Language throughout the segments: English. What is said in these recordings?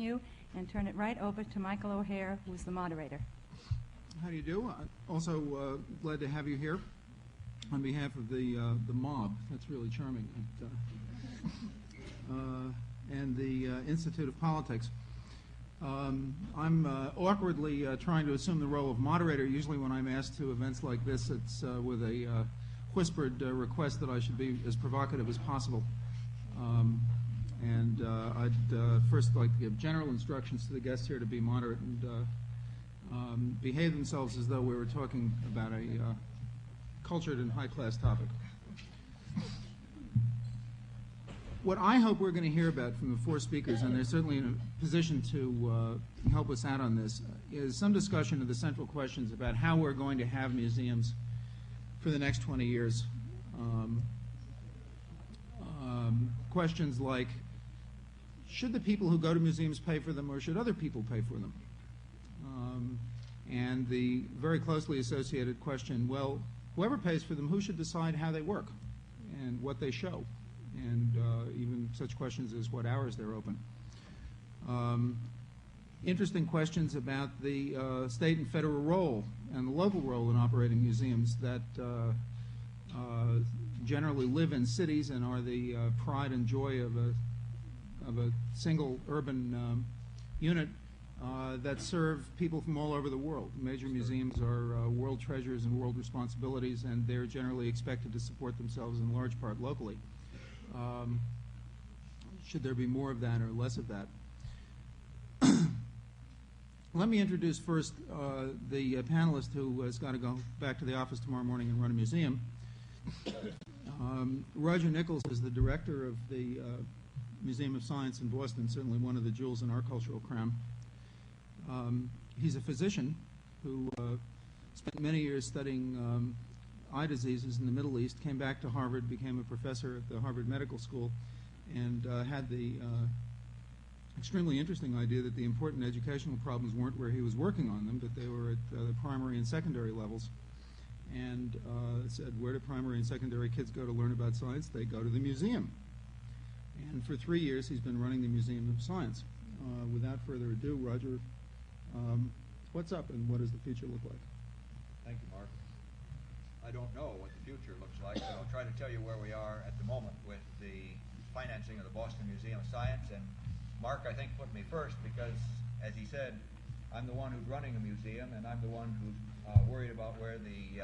you and turn it right over to Michael O'Hare, who's the moderator. How do you do? Also glad to have you here on behalf of the mob. That's really charming. And the Institute of Politics. I'm awkwardly trying to assume the role of moderator. Usually when I'm asked to events like this, it's with a whispered request that I should be as provocative as possible. I'd first like to give general instructions to the guests here to be moderate and behave themselves as though we were talking about a cultured and high-class topic. What I hope we're going to hear about from the four speakers, and they're certainly in a position to help us out on this, is some discussion of the central questions about how we're going to have museums for the next 20 years. Questions like, should the people who go to museums pay for them, or should other people pay for them? And the very closely associated question, well, whoever pays for them, who should decide how they work and what they show? And even such questions as what hours they're open. Interesting questions about the state and federal role and the local role in operating museums that generally live in cities and are the pride and joy of a single urban unit that serve people from all over the world. Major museums are world treasures and world responsibilities, and they're generally expected to support themselves in large part locally. Should there be more of that or less of that? Let me introduce first the panelist who has got to go back to the office tomorrow morning and run a museum. Roger Nichols is the director of the Museum of Science in Boston, certainly one of the jewels in our cultural crown. He's a physician who spent many years studying eye diseases in the Middle East, came back to Harvard, became a professor at the Harvard Medical School, and had the extremely interesting idea that the important educational problems weren't where he was working on them, but they were at the primary and secondary levels. And said, where do primary and secondary kids go to learn about science? They go to the museum. And for 3 years, he's been running the Museum of Science. Without further ado, Roger, what's up and what does the future look like? Thank you, Mark. I don't know what the future looks like, but I'll try to tell you where we are at the moment with the financing of the Boston Museum of Science. And Mark, I think, put me first because, as he said, I'm the one who's running a museum, and I'm the one who's worried about where the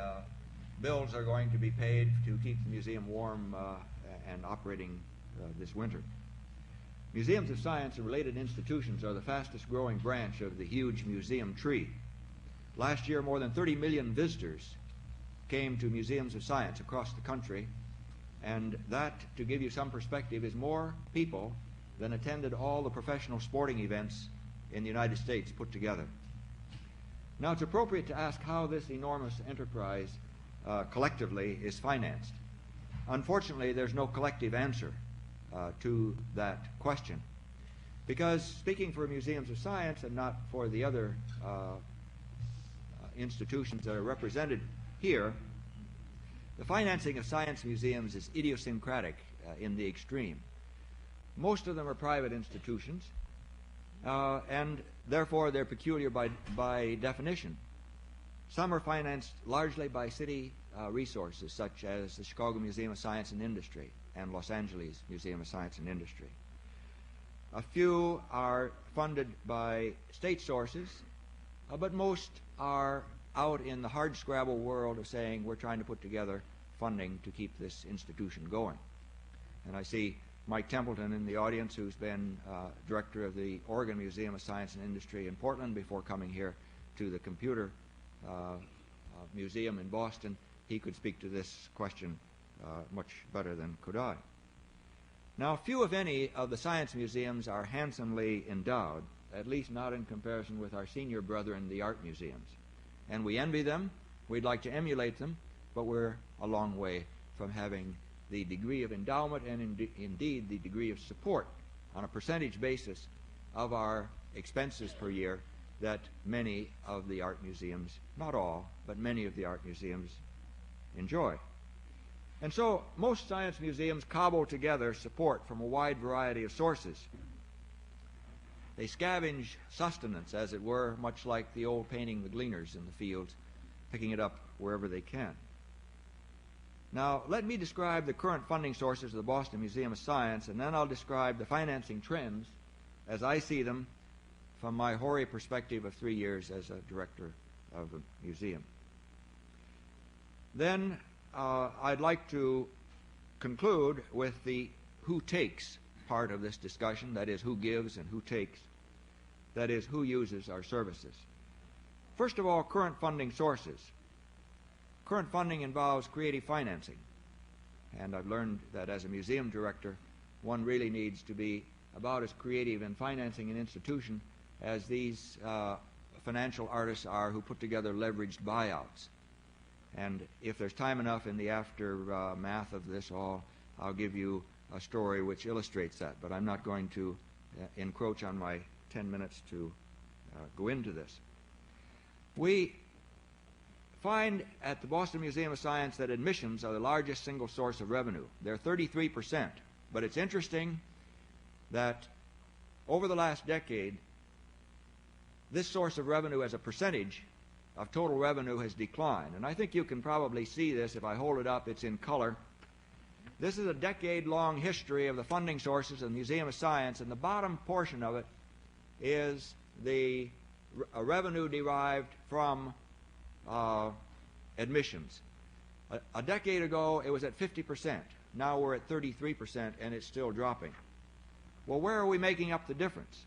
bills are going to be paid to keep the museum warm and operating this winter. Museums of science and related institutions are the fastest growing branch of the huge museum tree. Last year, more than 30 million visitors came to museums of science across the country, and that, to give you some perspective, is more people than attended all the professional sporting events in the United States put together. Now, it's appropriate to ask how this enormous enterprise collectively is financed. Unfortunately, there's no collective answer to that question, because speaking for museums of science and not for the other institutions that are represented here, the financing of science museums is idiosyncratic in the extreme. Most of them are private institutions, and therefore they're peculiar by definition. Some are financed largely by city resources, such as the Chicago Museum of Science and Industry and Los Angeles Museum of Science and Industry. A few are funded by state sources, but most are out in the hard-scrabble world of saying we're trying to put together funding to keep this institution going. And I see Mike Templeton in the audience, who's been director of the Oregon Museum of Science and Industry in Portland before coming here to the Computer Museum in Boston. He could speak to this question much better than could I. Now, few, if any, of the science museums are handsomely endowed, at least not in comparison with our senior brethren, the art museums. And we envy them, we'd like to emulate them, but we're a long way from having the degree of endowment and indeed the degree of support on a percentage basis of our expenses per year that many of the art museums, not all, but many of the art museums enjoy. And so most science museums cobble together support from a wide variety of sources. They scavenge sustenance, as it were, much like the old painting the gleaners in the fields, picking it up wherever they can. Now, let me describe the current funding sources of the Boston Museum of Science, and then I'll describe the financing trends as I see them from my hoary perspective of 3 years as a director of the museum. Then I'd like to conclude with the who takes part of this discussion, that is, who gives and who takes, that is, who uses our services. First of all, current funding sources. Current funding involves creative financing, and I've learned that as a museum director, one really needs to be about as creative in financing an institution as these financial artists are who put together leveraged buyouts. And if there's time enough in the aftermath of this all, I'll give you a story which illustrates that, but I'm not going to encroach on my 10 minutes to go into this. We find at the Boston Museum of Science that admissions are the largest single source of revenue. They're 33%, but it's interesting that over the last decade, this source of revenue as a percentage of total revenue has declined. And I think you can probably see this. If I hold it up, it's in color. This is a decade-long history of the funding sources of the Museum of Science, and the bottom portion of it is the revenue derived from admissions. A decade ago, it was at 50%. Now we're at 33%, and it's still dropping. Well, where are we making up the difference?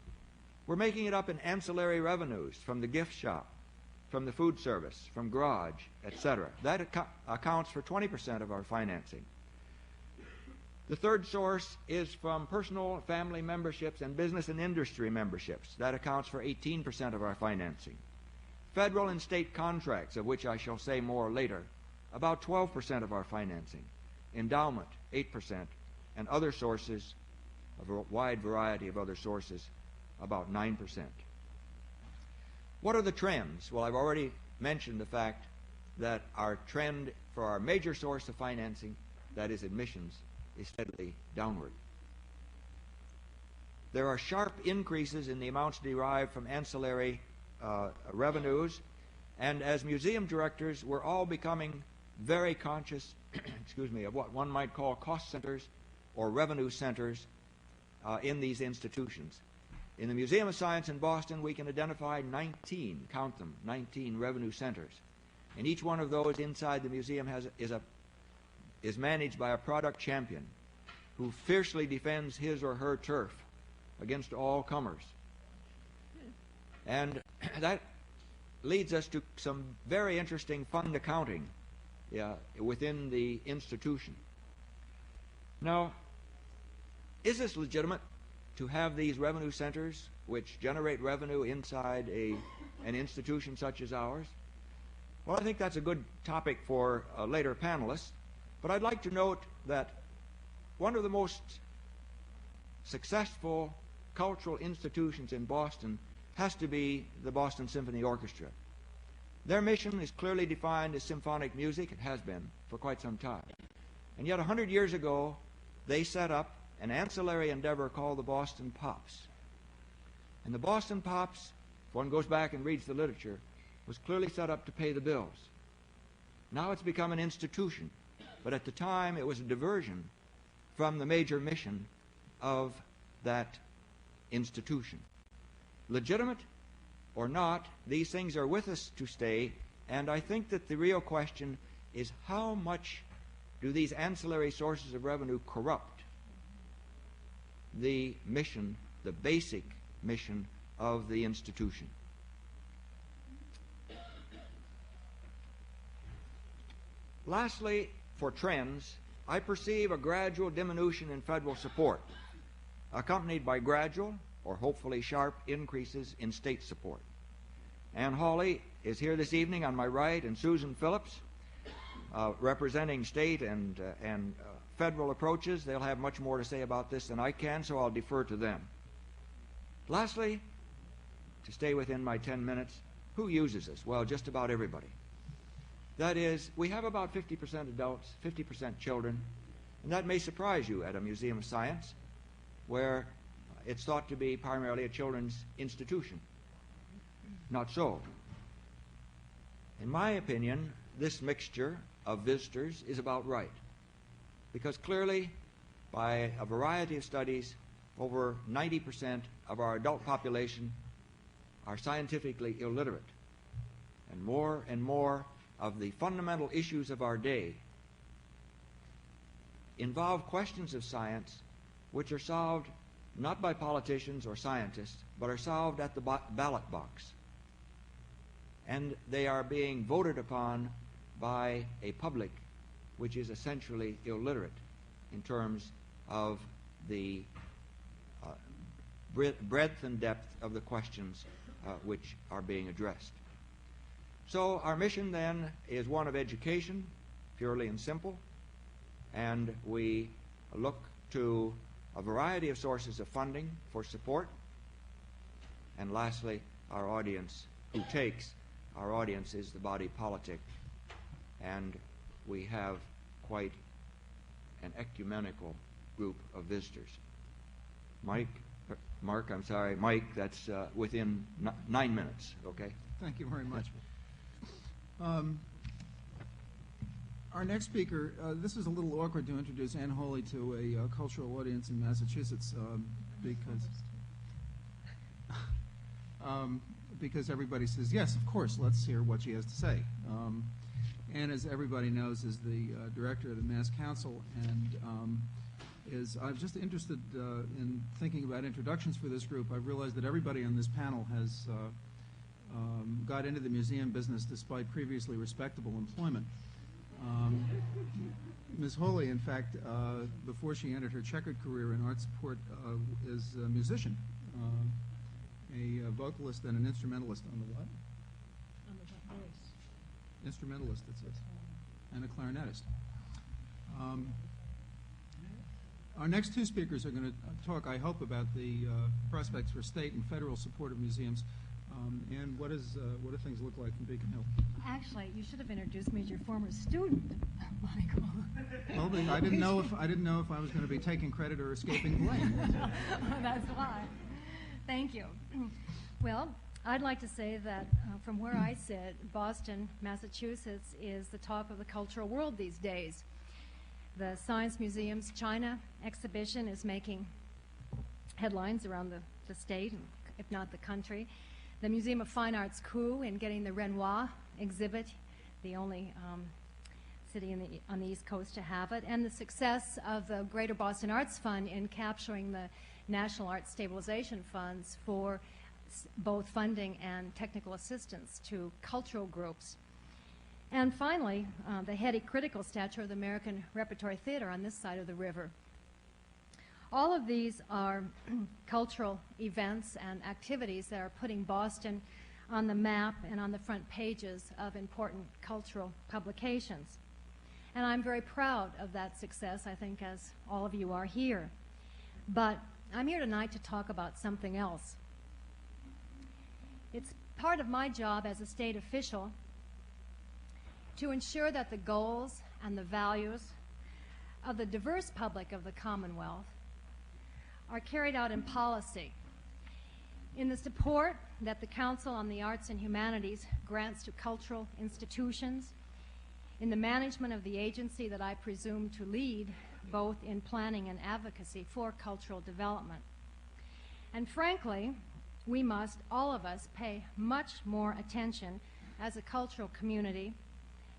We're making it up in ancillary revenues from the gift shop, from the food service, from garage, etc. That accounts for 20% of our financing. The third source is from personal family memberships and business and industry memberships. That accounts for 18% of our financing. Federal and state contracts, of which I shall say more later, about 12% of our financing. Endowment, 8%, and other sources, a wide variety of other sources, about 9%. What are the trends? Well, I've already mentioned the fact that our trend for our major source of financing, that is admissions, is steadily downward. There are sharp increases in the amounts derived from ancillary revenues, and as museum directors, we're all becoming very conscious of what one might call cost centers or revenue centers in these institutions. In the Museum of Science in Boston, we can identify 19, count them, 19 revenue centers. And each one of those inside the museum is managed by a product champion who fiercely defends his or her turf against all comers. And that leads us to some very interesting fund accounting within the institution. Now, is this legitimate to have these revenue centers which generate revenue inside an institution such as ours? Well, I think that's a good topic for later panelists, but I'd like to note that one of the most successful cultural institutions in Boston has to be the Boston Symphony Orchestra. Their mission is clearly defined as symphonic music. It has been for quite some time. And yet 100 years ago, they set up an ancillary endeavor called the Boston Pops. And the Boston Pops, if one goes back and reads the literature, was clearly set up to pay the bills. Now it's become an institution, but at the time it was a diversion from the major mission of that institution. Legitimate or not, these things are with us to stay, and I think that the real question is how much do these ancillary sources of revenue corrupt the mission, the basic mission of the institution. Lastly, for trends, I perceive a gradual diminution in federal support, accompanied by gradual or hopefully sharp increases in state support. Ann Hawley is here this evening on my right, and Susan Phillips, representing state and federal approaches. They'll have much more to say about this than I can, so I'll defer to them. Lastly, to stay within my 10 minutes, who uses this? Well, just about everybody. That is, we have about 50% adults, 50% children, and that may surprise you at a museum of science, where it's thought to be primarily a children's institution. Not so. In my opinion, this mixture of visitors is about right, because clearly, by a variety of studies, over 90% of our adult population are scientifically illiterate. And more of the fundamental issues of our day involve questions of science which are solved not by politicians or scientists, but are solved at the ballot box. And they are being voted upon by a public which is essentially illiterate in terms of the breadth and depth of the questions which are being addressed. So our mission then is one of education, purely and simple, and we look to a variety of sources of funding for support. And lastly, our audience who takes. Our audience is the body politic, and we have quite an ecumenical group of visitors. Mike, that's within 9 minutes, okay? Thank you very much. Our next speaker, this is a little awkward to introduce Ann Holy to a cultural audience in Massachusetts because everybody says, yes, of course, let's hear what she has to say. Ann, as everybody knows, is the director of the Mass Council, and I'm just interested in thinking about introductions for this group. I've realized that everybody on this panel has got into the museum business despite previously respectable employment. Ms. Holy, in fact, before she entered her checkered career in art support, is a musician, a vocalist and an instrumentalist on the what? On the voice. Instrumentalist, it says, and a clarinetist. Our next two speakers are going to talk, I hope, about the prospects for state and federal support of museums. And what do things look like in Beacon Hill? Actually, you should have introduced me as your former student, Michael. Well, I didn't know if I was going to be taking credit or escaping blame. That's why. Thank you. Well, I'd like to say that from where I sit, Boston, Massachusetts is the talk of the cultural world these days. The Science Museum's China exhibition is making headlines around the state, if not the country. The Museum of Fine Arts coup in getting the Renoir exhibit, the only city on the East Coast to have it, and the success of the Greater Boston Arts Fund in capturing the National Arts Stabilization Funds for both funding and technical assistance to cultural groups. And finally, the heady critical stature of the American Repertory Theater on this side of the river. All of these are cultural events and activities that are putting Boston on the map and on the front pages of important cultural publications. And I'm very proud of that success, I think, as all of you are here. But I'm here tonight to talk about something else. It's part of my job as a state official to ensure that the goals and the values of the diverse public of the Commonwealth are carried out in policy, in the support that the Council on the Arts and Humanities grants to cultural institutions, in the management of the agency that I presume to lead, both in planning and advocacy for cultural development. And frankly, we must, all of us, pay much more attention as a cultural community,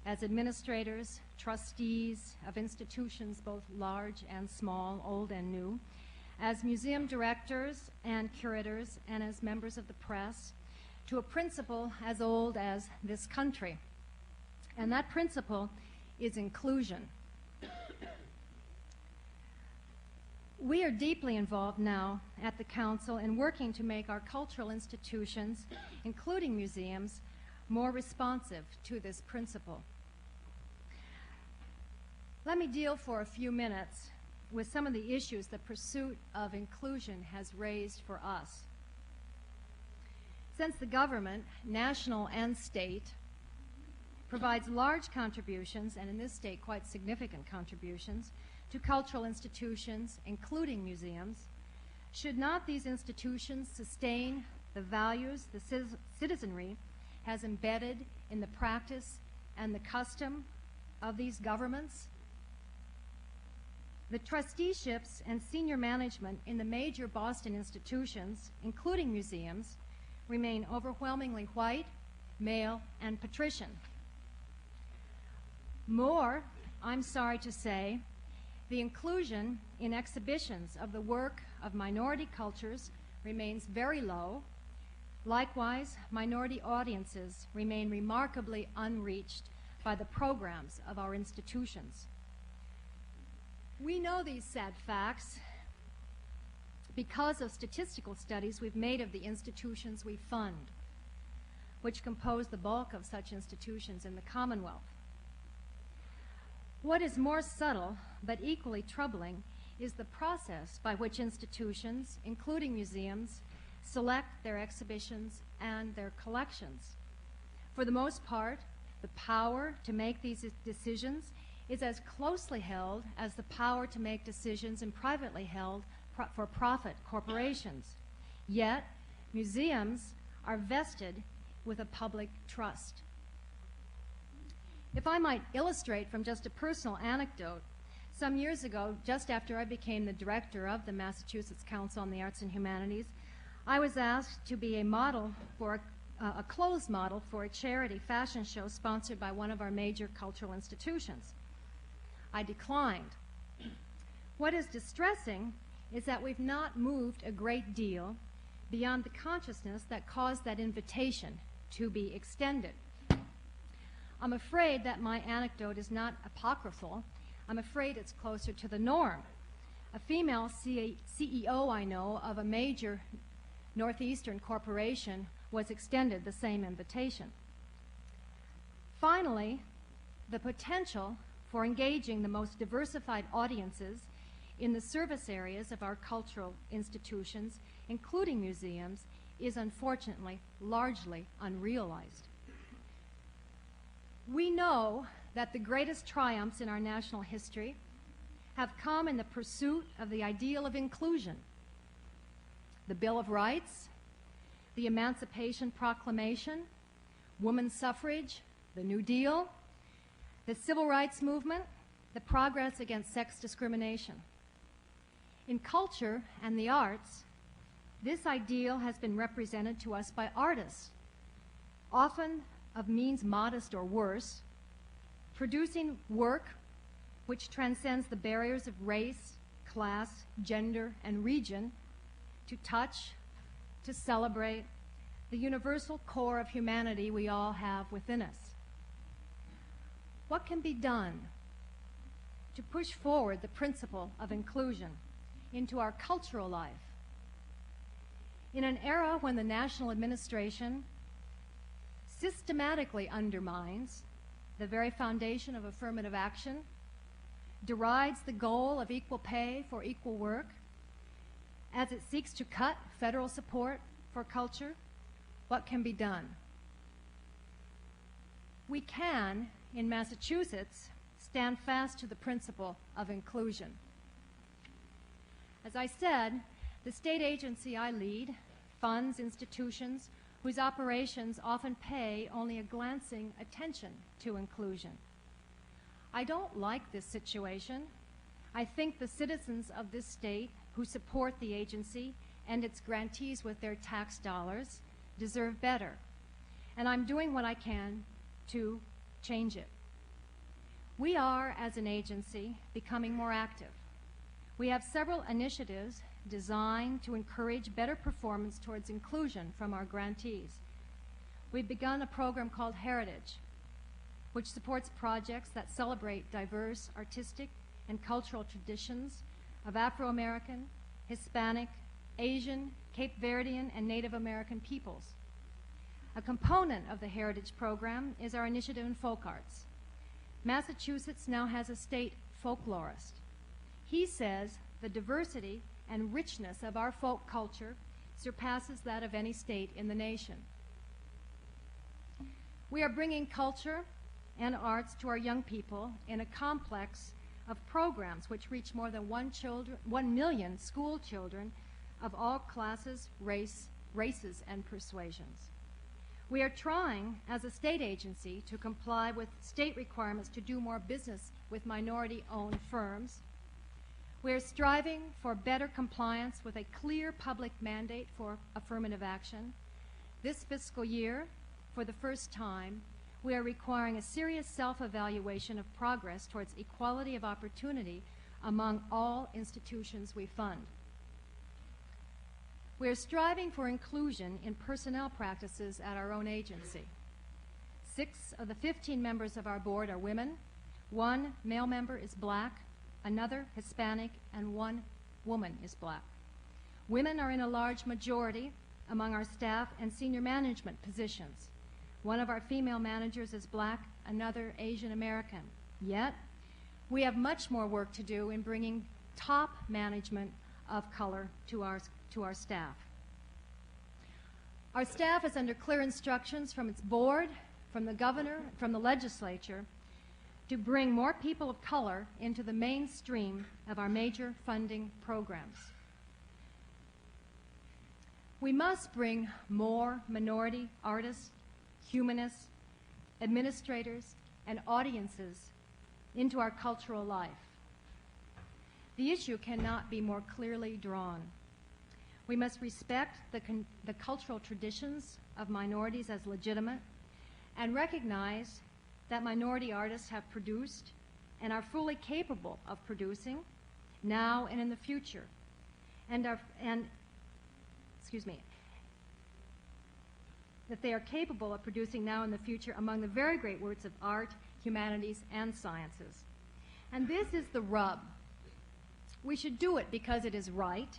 as administrators, trustees of institutions both large and small, old and new, as museum directors and curators, and as members of the press, to a principle as old as this country. And that principle is inclusion. We are deeply involved now at the Council in working to make our cultural institutions, including museums, more responsive to this principle. Let me deal for a few minutes with some of the issues the pursuit of inclusion has raised for us. Since the government, national and state, provides large contributions, and in this state quite significant contributions, to cultural institutions, including museums, Should not these institutions sustain the values the citizenry has embedded in the practice and the custom of these governments? The trusteeships and senior management in the major Boston institutions, including museums, remain overwhelmingly white, male, and patrician. More, I'm sorry to say, the inclusion in exhibitions of the work of minority cultures remains very low. Likewise, minority audiences remain remarkably unreached by the programs of our institutions. We know these sad facts because of statistical studies we've made of the institutions we fund, which compose the bulk of such institutions in the Commonwealth. What is more subtle but equally troubling is the process by which institutions, including museums, select their exhibitions and their collections. For the most part, the power to make these decisions is as closely held as the power to make decisions in privately held for-profit corporations. Yet, museums are vested with a public trust. If I might illustrate from just a personal anecdote, some years ago, just after I became the director of the Massachusetts Council on the Arts and Humanities, I was asked to be a model for a clothes model for a charity fashion show sponsored by one of our major cultural institutions. I declined. What is distressing is that we've not moved a great deal beyond the consciousness that caused that invitation to be extended. I'm afraid that my anecdote is not apocryphal. I'm afraid it's closer to the norm. A female CEO I know of a major Northeastern corporation was extended the same invitation. Finally, the potential for engaging the most diversified audiences in the service areas of our cultural institutions, including museums, is unfortunately largely unrealized. We know that the greatest triumphs in our national history have come in the pursuit of the ideal of inclusion. The Bill of Rights, the Emancipation Proclamation, women's suffrage, the New Deal, the Civil Rights Movement, the progress against sex discrimination. In culture and the arts, this ideal has been represented to us by artists, often of means modest or worse, producing work which transcends the barriers of race, class, gender, and region to touch, to celebrate the universal core of humanity we all have within us. What can be done to push forward the principle of inclusion into our cultural life? In an era when the national administration systematically undermines the very foundation of affirmative action, derides the goal of equal pay for equal work, as it seeks to cut federal support for culture, what can be done? We can, in Massachusetts, stand fast to the principle of inclusion. As I said, the state agency I lead funds institutions whose operations often pay only a glancing attention to inclusion. I don't like this situation. I think the citizens of this state who support the agency and its grantees with their tax dollars deserve better, and I'm doing what I can to change it. We are, as an agency, becoming more active. We have several initiatives designed to encourage better performance towards inclusion from our grantees. We've begun a program called Heritage, which supports projects that celebrate diverse artistic and cultural traditions of Afro-American, Hispanic, Asian, Cape Verdean, and Native American peoples. A component of the Heritage program is our initiative in folk arts. Massachusetts now has a state folklorist. He says the diversity and richness of our folk culture surpasses that of any state in the nation. We are bringing culture and arts to our young people in a complex of programs which reach more than 1 million school children of all classes, races, and persuasions. We are trying, as a state agency, to comply with state requirements to do more business with minority-owned firms. We are striving for better compliance with a clear public mandate for affirmative action. This fiscal year, for the first time, we are requiring a serious self-evaluation of progress towards equality of opportunity among all institutions we fund. We are striving for inclusion in personnel practices at our own agency. 6 of the 15 members of our board are women, 1 male member is black, another Hispanic, and 1 woman is black. Women are in a large majority among our staff and senior management positions. 1 of our female managers is black, another Asian American. Yet, we have much more work to do in bringing top management of color to our staff. Our staff is under clear instructions from its board, from the governor, from the legislature, to bring more people of color into the mainstream of our major funding programs. We must bring more minority artists, humanists, administrators, and audiences into our cultural life. The issue cannot be more clearly drawn. We must respect the cultural traditions of minorities as legitimate and recognize that minority artists have produced and are fully capable of producing now and in the future, that they are capable of producing now and in the future among the very great works of art, humanities, and sciences. And this is the rub. We should do it because it is right,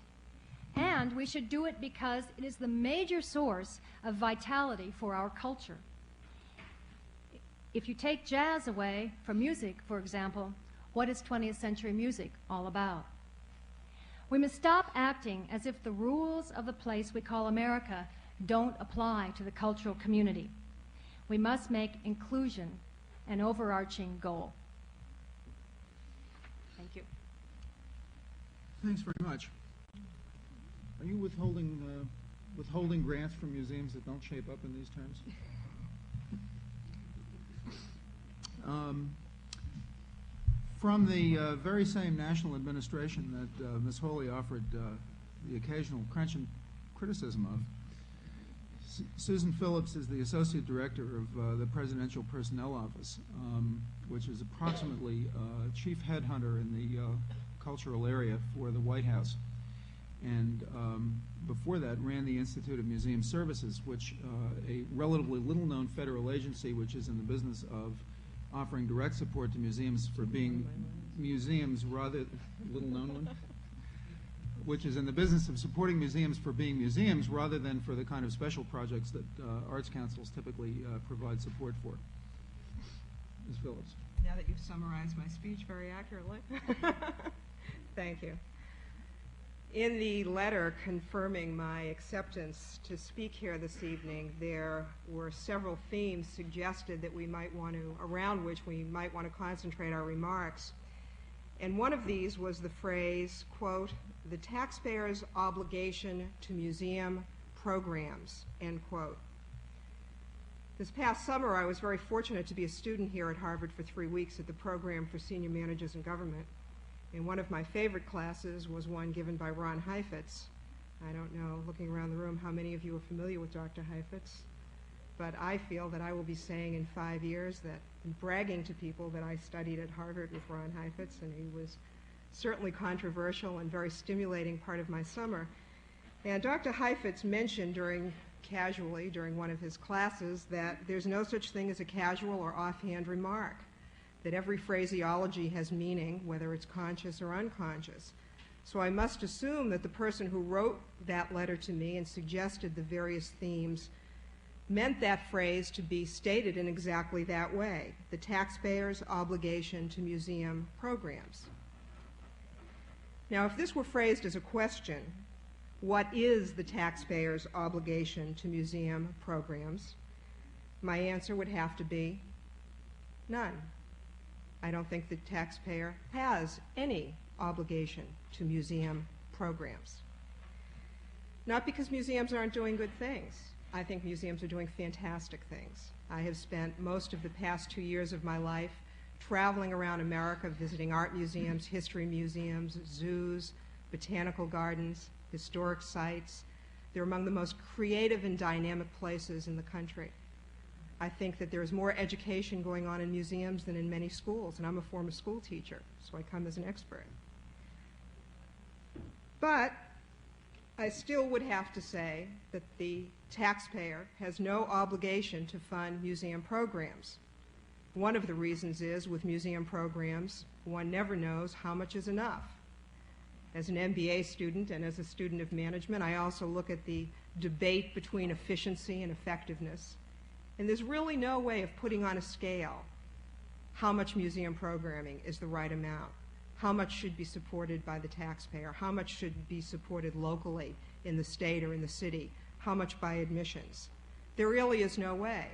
and we should do it because it is the major source of vitality for our culture. If you take jazz away from music, for example, what is 20th century music all about? We must stop acting as if the rules of the place we call America don't apply to the cultural community. We must make inclusion an overarching goal. Thank you. Thanks very much. Are you withholding grants from museums that don't shape up in these terms? From the very same national administration that Ms. Hawley offered the occasional criticism of, Susan Phillips is the Associate Director of the Presidential Personnel Office, which is approximately chief headhunter in the cultural area for the White House. And before that ran the Institute of Museum Services, which a relatively little-known federal agency which is in the business of offering direct support to museums for being museums rather, little-known one, which is in the business of supporting museums for being museums rather than for the kind of special projects that arts councils typically provide support for. Ms. Phillips. Now that you've summarized my speech very accurately. Thank you. In the letter confirming my acceptance to speak here this evening, there were several themes suggested that we might want to, around which we might want to concentrate our remarks. And one of these was the phrase, quote, "the taxpayer's obligation to museum programs," end quote. This past summer, I was very fortunate to be a student here at Harvard for 3 weeks at the program for senior managers in government. And one of my favorite classes was one given by Ron Heifetz. I don't know, looking around the room, how many of you are familiar with Dr. Heifetz, but I feel that I will be saying in 5 years that, bragging to people that I studied at Harvard with Ron Heifetz, and he was certainly controversial and very stimulating part of my summer. And Dr. Heifetz mentioned casually during one of his classes that there's no such thing as a casual or offhand remark, that every phraseology has meaning, whether it's conscious or unconscious. So I must assume that the person who wrote that letter to me and suggested the various themes meant that phrase to be stated in exactly that way, the taxpayer's obligation to museum programs. Now, if this were phrased as a question, what is the taxpayer's obligation to museum programs? My answer would have to be none. I don't think the taxpayer has any obligation to museum programs. Not because museums aren't doing good things. I think museums are doing fantastic things. I have spent most of the past 2 years of my life traveling around America, visiting art museums, history museums, zoos, botanical gardens, historic sites. They're among the most creative and dynamic places in the country. I think that there's more education going on in museums than in many schools, and I'm a former school teacher, so I come as an expert. But I still would have to say that the taxpayer has no obligation to fund museum programs. One of the reasons is, with museum programs, one never knows how much is enough. As an MBA student and as a student of management, I also look at the debate between efficiency and effectiveness. And there's really no way of putting on a scale how much museum programming is the right amount, how much should be supported by the taxpayer, how much should be supported locally in the state or in the city, how much by admissions. There really is no way.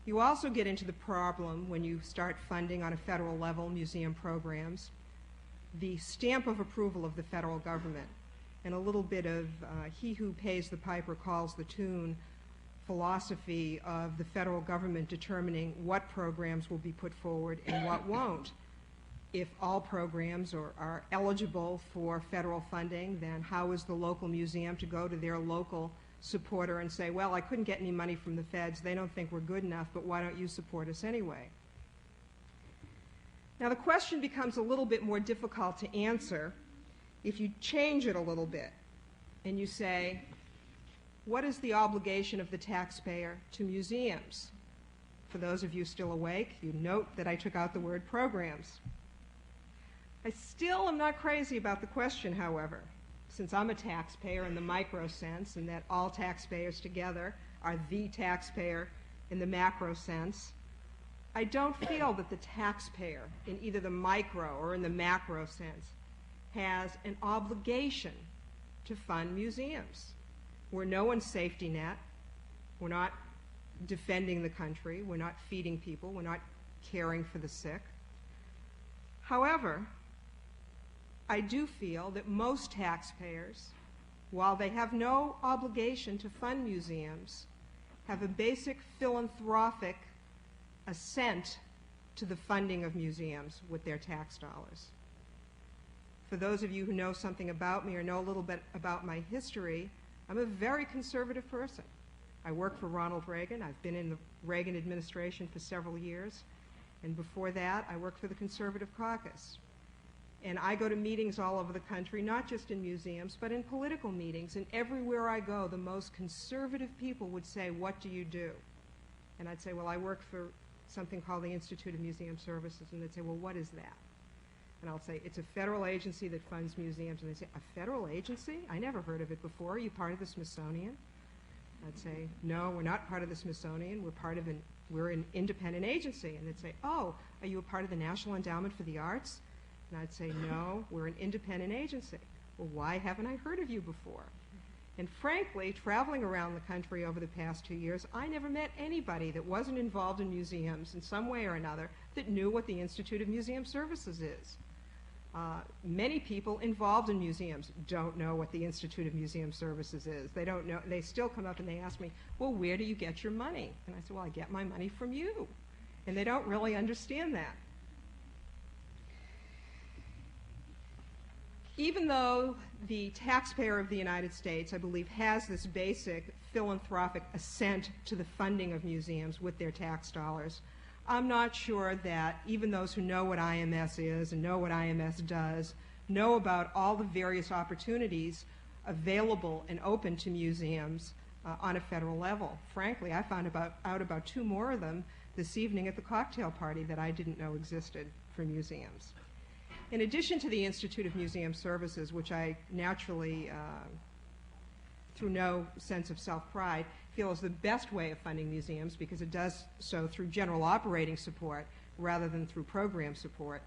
You also get into the problem when you start funding on a federal level museum programs, the stamp of approval of the federal government, and a little bit of he who pays the piper calls the tune philosophy of the federal government determining what programs will be put forward and what won't. If all programs are eligible for federal funding, then how is the local museum to go to their local supporter and say, well, I couldn't get any money from the feds, they don't think we're good enough, but why don't you support us anyway? Now the question becomes a little bit more difficult to answer if you change it a little bit and you say, what is the obligation of the taxpayer to museums? For those of you still awake, you note that I took out the word programs. I still am not crazy about the question, however, since I'm a taxpayer in the micro sense and that all taxpayers together are the taxpayer in the macro sense. I don't feel that the taxpayer in either the micro or in the macro sense has an obligation to fund museums. We're no one's safety net. We're not defending the country. We're not feeding people. We're not caring for the sick. However, I do feel that most taxpayers, while they have no obligation to fund museums, have a basic philanthropic assent to the funding of museums with their tax dollars. For those of you who know something about me or know a little bit about my history, I'm a very conservative person. I worked for Ronald Reagan. I've been in the Reagan administration for several years. And before that, I worked for the Conservative Caucus. And I go to meetings all over the country, not just in museums, but in political meetings. And everywhere I go, the most conservative people would say, what do you do? And I'd say, well, I work for something called the Institute of Museum Services. And they'd say, well, what is that? And I'll say, it's a federal agency that funds museums. And they say, a federal agency? I never heard of it before. Are you part of the Smithsonian? I'd say, no, we're not part of the Smithsonian. We're an independent agency. And they'd say, oh, are you a part of the National Endowment for the Arts? And I'd say, no, we're an independent agency. Well, why haven't I heard of you before? And frankly, traveling around the country over the past 2 years, I never met anybody that wasn't involved in museums in some way or another that knew what the Institute of Museum Services is. Many people involved in museums don't know what the Institute of Museum Services is. They don't know. They still come up and they ask me, well, where do you get your money? And I say, well, I get my money from you. And they don't really understand that. Even though the taxpayer of the United States, I believe, has this basic philanthropic assent to the funding of museums with their tax dollars, I'm not sure that even those who know what IMS is and know what IMS does know about all the various opportunities available and open to museums on a federal level. Frankly, I found out about 2 more of them this evening at the cocktail party that I didn't know existed for museums. In addition to the Institute of Museum Services, which I naturally, through no sense of self-pride, feel is the best way of funding museums because it does so through general operating support rather than through program support.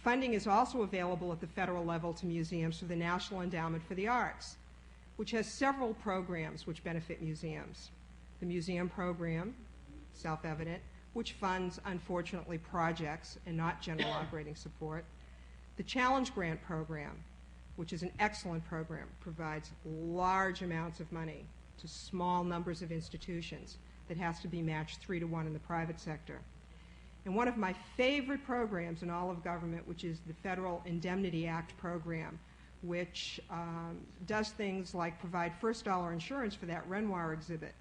Funding is also available at the federal level to museums through the National Endowment for the Arts, which has several programs which benefit museums. The museum program, self-evident, which funds, unfortunately, projects and not general operating support. The Challenge Grant program, which is an excellent program, provides large amounts of money to small numbers of institutions that has to be matched 3 to 1 in the private sector. And one of my favorite programs in all of government, which is the Federal Indemnity Act program, which does things like provide first dollar insurance for that Renoir exhibit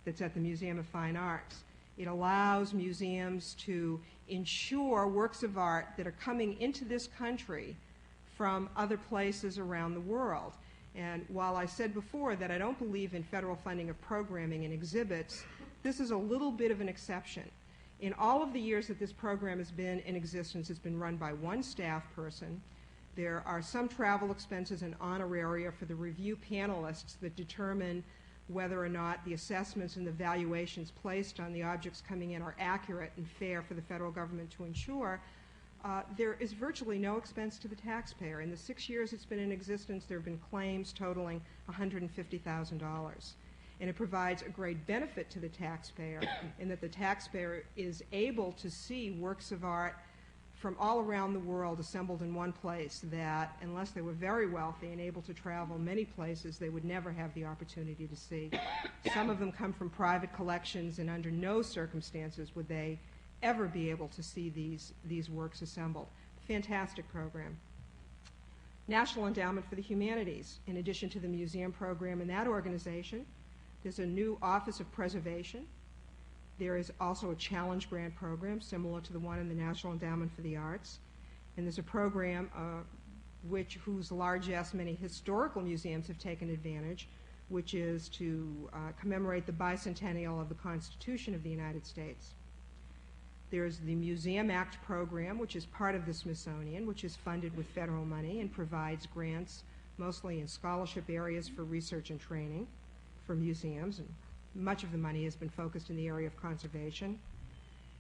that's at the Museum of Fine Arts. It allows museums to insure works of art that are coming into this country from other places around the world. And while I said before that I don't believe in federal funding of programming and exhibits, this is a little bit of an exception. In all of the years that this program has been in existence, it's been run by one staff person. There are some travel expenses and honoraria for the review panelists that determine whether or not the assessments and the valuations placed on the objects coming in are accurate and fair for the federal government to insure. There is virtually no expense to the taxpayer. In the 6 years it's been in existence, there have been claims totaling $150,000. And it provides a great benefit to the taxpayer in that the taxpayer is able to see works of art from all around the world assembled in one place that, unless they were very wealthy and able to travel many places, they would never have the opportunity to see. Some of them come from private collections, and under no circumstances would they ever be able to see these works assembled. Fantastic program. National Endowment for the Humanities. In addition to the museum program in that organization, there's a new Office of Preservation. There is also a challenge grant program similar to the one in the National Endowment for the Arts. And there's a program whose largesse many historical museums have taken advantage, which is to commemorate the bicentennial of the Constitution of the United States. There's the Museum Act program, which is part of the Smithsonian, which is funded with federal money and provides grants mostly in scholarship areas for research and training for museums, and much of the money has been focused in the area of conservation.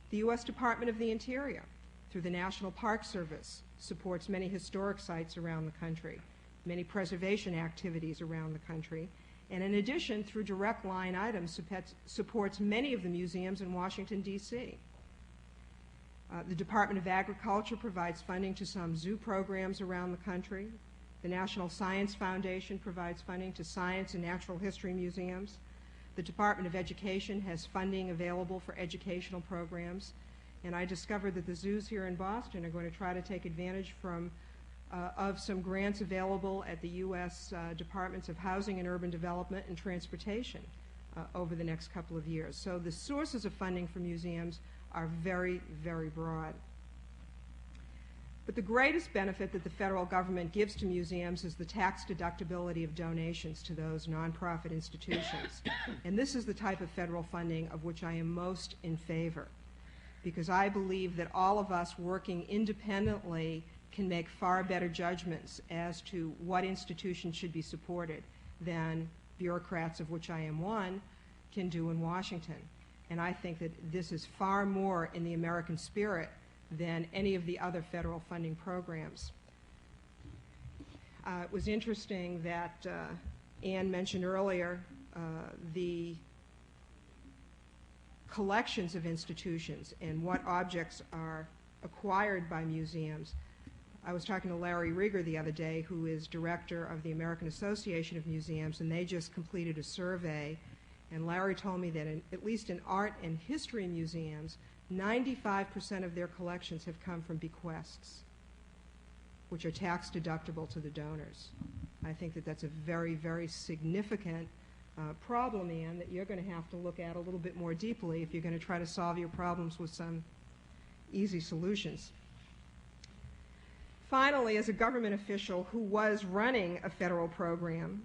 The U.S. Department of the Interior, through the National Park Service, supports many historic sites around the country, many preservation activities around the country, and in addition, through direct line items, supports many of the museums in Washington, D.C. The Department of Agriculture provides funding to some zoo programs around the country. The National Science Foundation provides funding to science and natural history museums. The Department of Education has funding available for educational programs. And I discovered that the zoos here in Boston are going to try to take advantage of some grants available at the U.S. Departments of Housing and Urban Development and Transportation over the next couple of years. So the sources of funding for museums are very, very broad. But the greatest benefit that the federal government gives to museums is the tax deductibility of donations to those nonprofit institutions. And this is the type of federal funding of which I am most in favor, because I believe that all of us working independently can make far better judgments as to what institutions should be supported than bureaucrats, of which I am one, can do in Washington. And I think that this is far more in the American spirit than any of the other federal funding programs. It was interesting that Anne mentioned earlier the collections of institutions and what objects are acquired by museums. I was talking to Larry Rieger the other day, who is director of the American Association of Museums, and they just completed a survey. And Larry told me that at least in art and history museums, 95% of their collections have come from bequests, which are tax deductible to the donors. I think that that's a very, very significant problem, Anne, that you're going to have to look at a little bit more deeply if you're going to try to solve your problems with some easy solutions. Finally, as a government official who was running a federal program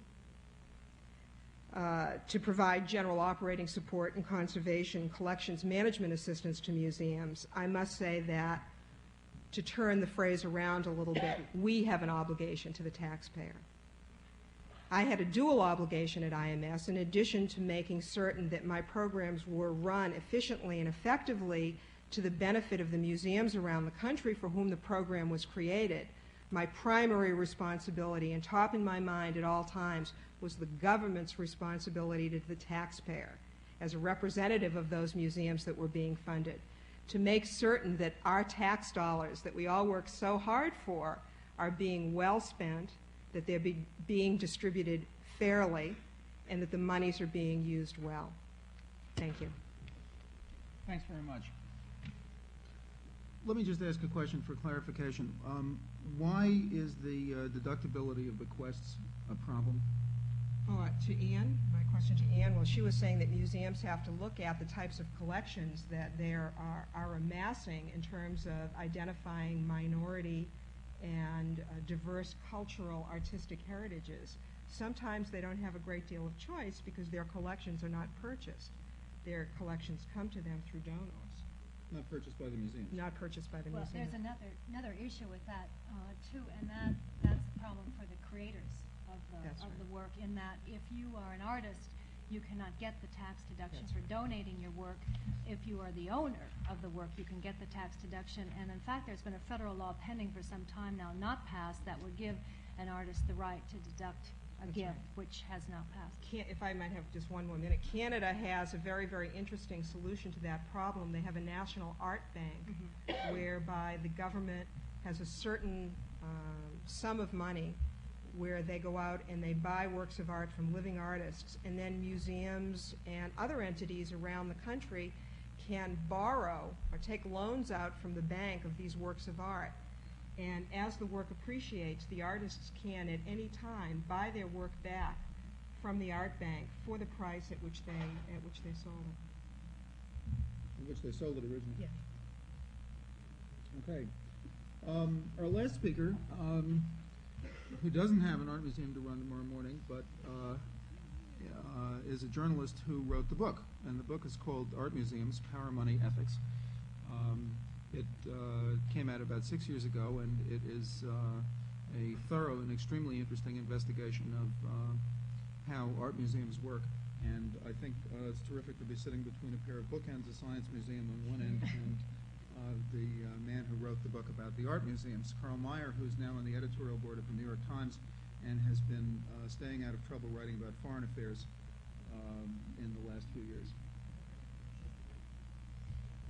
to provide general operating support and conservation, collections, management assistance to museums, I must say that, to turn the phrase around a little bit, we have an obligation to the taxpayer. I had a dual obligation at IMS in addition to making certain that my programs were run efficiently and effectively to the benefit of the museums around the country for whom the program was created. My primary responsibility, and top in my mind at all times, was the government's responsibility to the taxpayer as a representative of those museums that were being funded, to make certain that our tax dollars that we all work so hard for are being well spent that they're being distributed fairly, and that the monies are being used well. Thank you. Thanks very much. Let me just ask a question for clarification. Why is the deductibility of bequests a problem? Oh, to Anne, my question to Anne, well, she was saying that museums have to look at the types of collections that they are amassing in terms of identifying minority and diverse cultural artistic heritages. Sometimes they don't have a great deal of choice because their collections are not purchased. Their collections come to them through donors. Not purchased by the museum. Not purchased by the Well, museum. there's another issue with that too, and that's the problem for the creators of the work. In that, if you are an artist, you cannot get the tax deduction for donating your work. If you are the owner of the work, you can get the tax deduction. And in fact, there's been a federal law pending for some time now, not passed, that would give an artist the right to deduct a gift, which has not passed. If I might have just one more minute, Canada has a very, very interesting solution to that problem. They have a national art bank whereby the government has a certain sum of money where they go out and they buy works of art from living artists, and then museums and other entities around the country can borrow or take loans out from the bank of these works of art. And as the work appreciates, the artists can at any time buy their work back from the art bank for the price at which they sold it. In which they sold it originally? Yeah. Okay. Our last speaker, who doesn't have an art museum to run tomorrow morning, but is a journalist who wrote the book. And the book is called Art Museums, Power, Money, Ethics. It came out about 6 years ago, and it is a thorough and extremely interesting investigation of how art museums work. And I think it's terrific to be sitting between a pair of bookends, a science museum on one end, and the man who wrote the book about the art museums, Carl Meyer, who's now on the editorial board of the New York Times and has been staying out of trouble writing about foreign affairs in the last few years.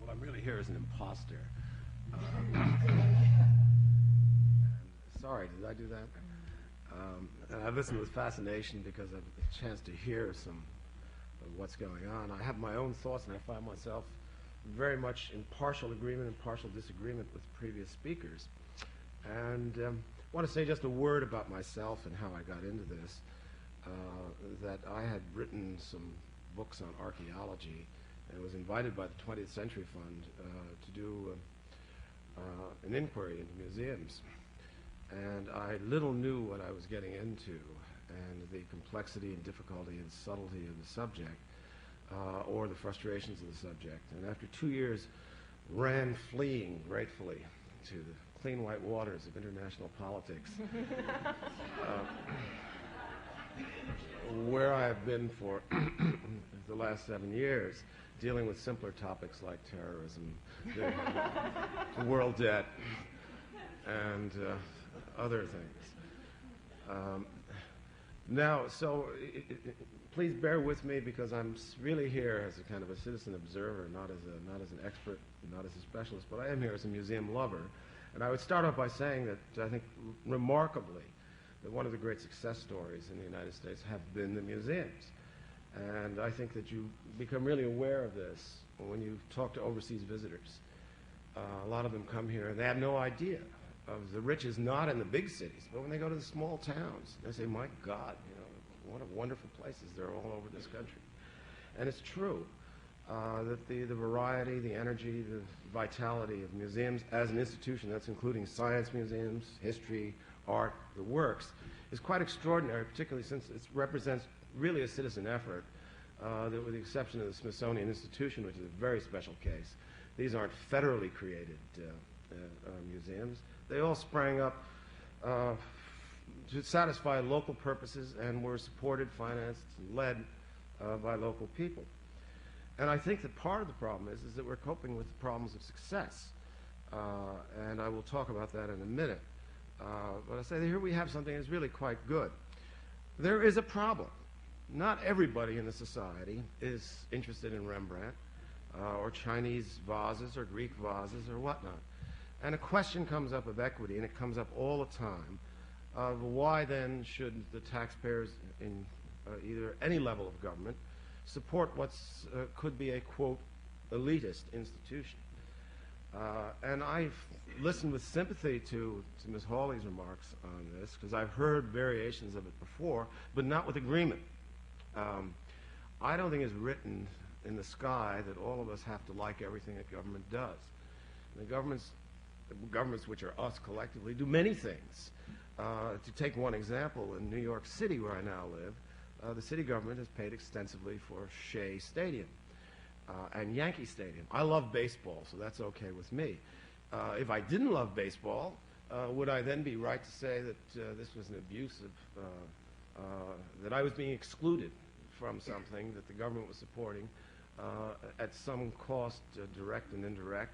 Well, I'm really here as an imposter. Sorry, did I do that? And I listened with fascination because I've had a chance to hear some of what's going on. I have my own thoughts, and I find myself very much in partial agreement and partial disagreement with previous speakers. And I want to say just a word about myself and how I got into this, that I had written some books on archaeology and was invited by the 20th Century Fund to do an inquiry into museums. And I little knew what I was getting into and the complexity and difficulty and subtlety of the subject, or the frustrations of the subject. And after 2 years, ran fleeing gratefully to the clean white waters of international politics, where I have been for the last 7 years, dealing with simpler topics like terrorism, the world debt, and other things. Please bear with me because I'm really here as a kind of a citizen observer, not as an expert, not as a specialist, but I am here as a museum lover. And I would start off by saying that I think remarkably that one of the great success stories in the United States have been the museums. And I think that you become really aware of this when you talk to overseas visitors. A lot of them come here and they have no idea of the riches not in the big cities, but when they go to the small towns, they say, my God, what a wonderful places there are all over this country. And it's true that the variety, the energy, the vitality of museums as an institution, that's including science museums, history, art, the works, is quite extraordinary, particularly since it represents really a citizen effort, that with the exception of the Smithsonian Institution, which is a very special case, these aren't federally created museums. They all sprang up to satisfy local purposes and were supported, financed, and led by local people. And I think that part of the problem is that we're coping with the problems of success. And I will talk about that in a minute. But I say that here we have something that's really quite good. There is a problem. Not everybody in the society is interested in Rembrandt or Chinese vases or Greek vases or whatnot. And a question comes up of equity, and it comes up all the time, Why then should the taxpayers in either any level of government support what could be a, quote, elitist institution? And I've listened with sympathy to Ms. Hawley's remarks on this, because I've heard variations of it before, but not with agreement. I don't think it's written in the sky that all of us have to like everything that government does. The governments, which are us collectively, do many things. To take one example, in New York City, where I now live, the city government has paid extensively for Shea Stadium and Yankee Stadium. I love baseball, so that's okay with me. If I didn't love baseball, would I then be right to say that this was an abuse of, that I was being excluded from something that the government was supporting at some cost, direct and indirect?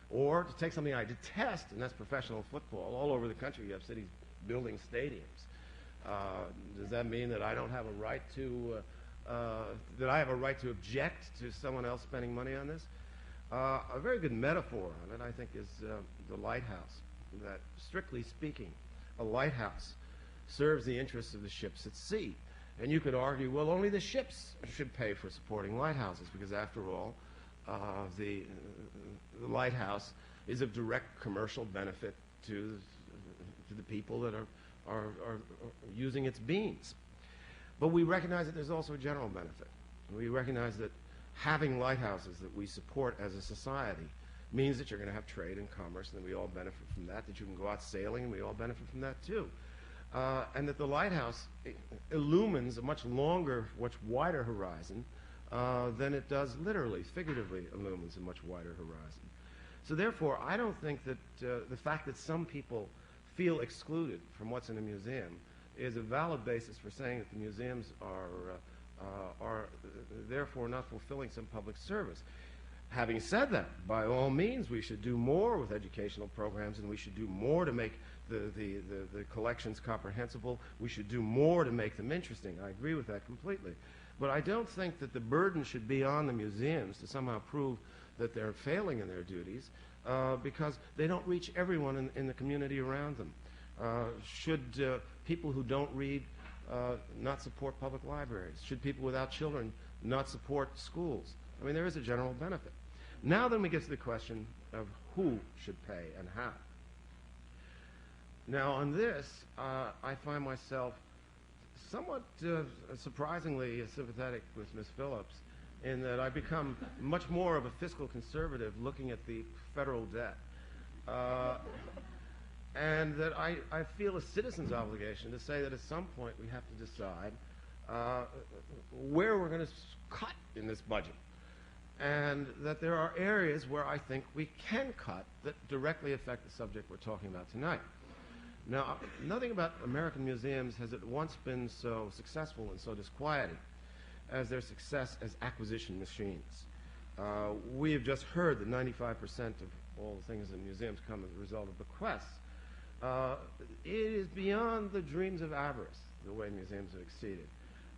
Or to take something I detest, and that's professional football. All over the country you have cities building stadiums. Does that mean that I don't have a right to that I have a right to object to someone else spending money on this? A very good metaphor on it, I think, is the lighthouse. That, strictly speaking, a lighthouse serves the interests of the ships at sea. And you could argue, well, only the ships should pay for supporting lighthouses, because after all, the lighthouse is of direct commercial benefit to the people that are using its beams. But we recognize that there's also a general benefit. We recognize that having lighthouses that we support as a society means that you're going to have trade and commerce, and that we all benefit from that, that you can go out sailing, and we all benefit from that too. And that the lighthouse illumines a much longer, much wider horizon than it does literally, figuratively illumines a much wider horizon. So therefore, I don't think that the fact that some people feel excluded from what's in a museum is a valid basis for saying that the museums are therefore not fulfilling some public service. Having said that, by all means, we should do more with educational programs, and we should do more to make the collections comprehensible. We should do more to make them interesting. I agree with that completely. But I don't think that the burden should be on the museums to somehow prove that they're failing in their duties, because they don't reach everyone in the community around them. Should people who don't read not support public libraries? Should people without children not support schools? I mean, there is a general benefit. Now then we get to the question of who should pay and how. Now on this, I find myself somewhat surprisingly sympathetic with Ms. Phillips, in that I become much more of a fiscal conservative looking at the federal debt. And that I feel a citizen's obligation to say that at some point we have to decide where we're going to cut in this budget. And that there are areas where I think we can cut that directly affect the subject we're talking about tonight. Now, nothing about American museums has at once been so successful and so disquieting as their success as acquisition machines. We have just heard that 95% of all the things in museums come as a result of bequests. It is beyond the dreams of avarice, the way museums have exceeded.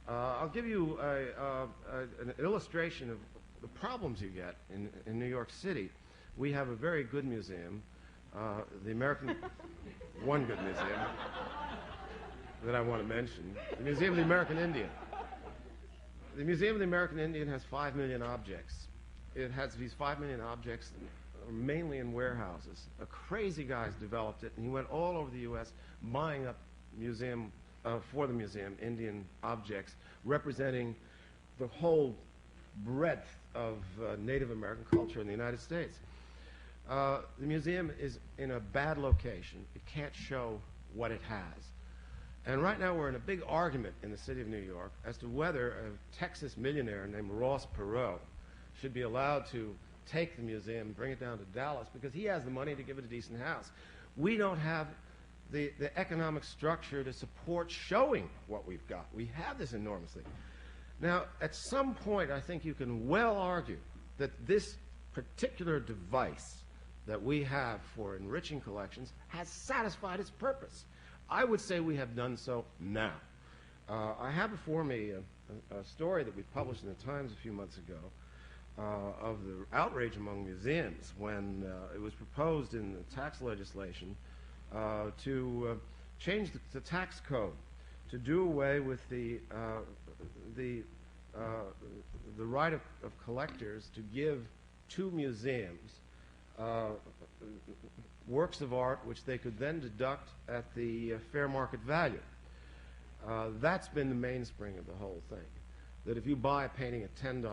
I'll give you an illustration of the problems you get in New York City. We have a very good museum, the American, one good museum that I want to mention, the Museum of the American Indian. The Museum of the American Indian has 5 million objects. It has these 5 million objects mainly in warehouses. A crazy guy's developed it, and he went all over the U.S. buying up for the museum Indian objects representing the whole breadth of Native American culture in the United States. The museum is in a bad location. It can't show what it has. And right now we're in a big argument in the city of New York as to whether a Texas millionaire named Ross Perot should be allowed to take the museum and bring it down to Dallas because he has the money to give it a decent house. We don't have the economic structure to support showing what we've got. We have this enormously. Now, at some point, I think you can well argue that this particular device that we have for enriching collections has satisfied its purpose. I would say we have done so now. I have before me a story that we published in the Times a few months ago of the outrage among museums when it was proposed in the tax legislation to changed the tax code to do away with the right of collectors to give to museums works of art which they could then deduct at the fair market value. That's been the mainspring of the whole thing. That if you buy a painting at $10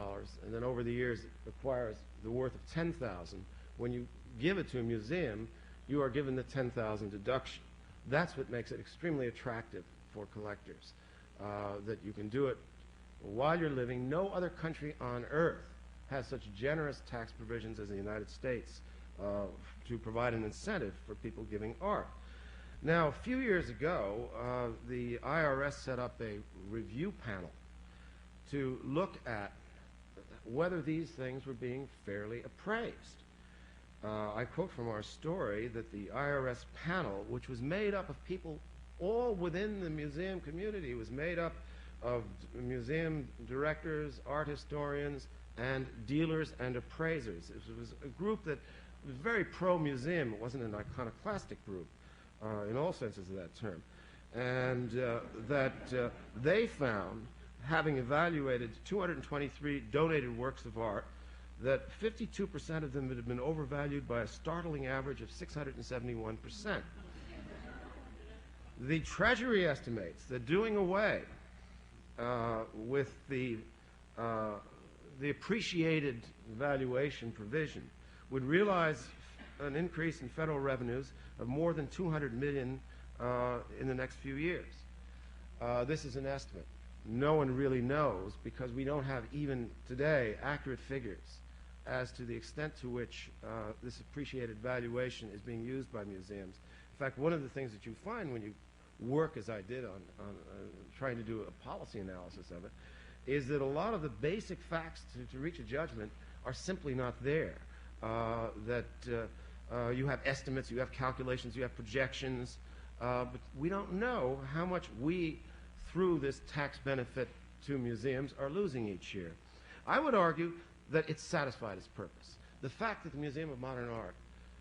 and then over the years it acquires the worth of $10,000, when you give it to a museum, you are given the $10,000 deduction. That's what makes it extremely attractive for collectors, that you can do it while you're living. No other country on earth has such generous tax provisions as the United States to provide an incentive for people giving art. Now, a few years ago, the IRS set up a review panel to look at whether these things were being fairly appraised. I quote from our story that the IRS panel, which was made up of people all within the museum community, was made up of museum directors, art historians, and dealers and appraisers. It was a group that was very pro-museum. It wasn't an iconoclastic group in all senses of that term. And that they found, having evaluated 223 donated works of art, that 52% of them had been overvalued by a startling average of 671%. The Treasury estimates that doing away with the appreciated valuation provision would realize an increase in federal revenues of more than $200 million in the next few years. This is an estimate. No one really knows, because we don't have even today accurate figures as to the extent to which this appreciated valuation is being used by museums. In fact, one of the things that you find when you work, as I did on trying to do a policy analysis of it, is that a lot of the basic facts to reach a judgment are simply not there. You have estimates, you have calculations, you have projections, but we don't know how much we, through this tax benefit to museums, are losing each year. I would argue that it's satisfied its purpose. The fact that the Museum of Modern Art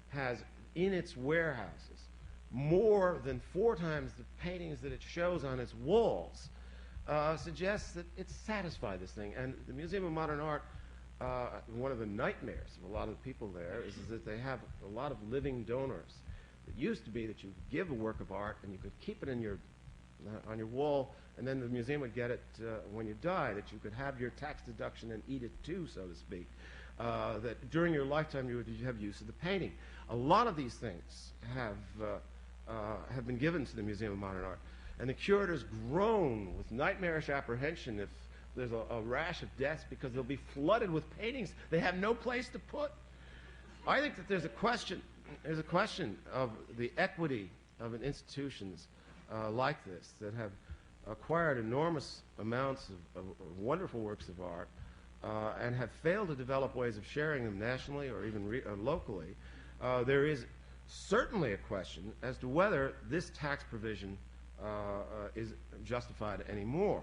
has in its warehouses more than 4 times the paintings that it shows on its walls suggests that it's satisfied this thing. And the Museum of Modern Art, one of the nightmares of a lot of the people there is that they have a lot of living donors. It used to be that you could give a work of art and you could keep it in your on your wall, and then the museum would get it when you die, that you could have your tax deduction and eat it too, so to speak, that during your lifetime you would have use of the painting. A lot of these things have been given to the Museum of Modern Art, and the curators groan with nightmarish apprehension if there's a rash of deaths, because they'll be flooded with paintings they have no place to put. I think that there's a question of the equity of an institutions like this that have acquired enormous amounts of wonderful works of art and have failed to develop ways of sharing them nationally or even locally. There is certainly a question as to whether this tax provision is justified anymore.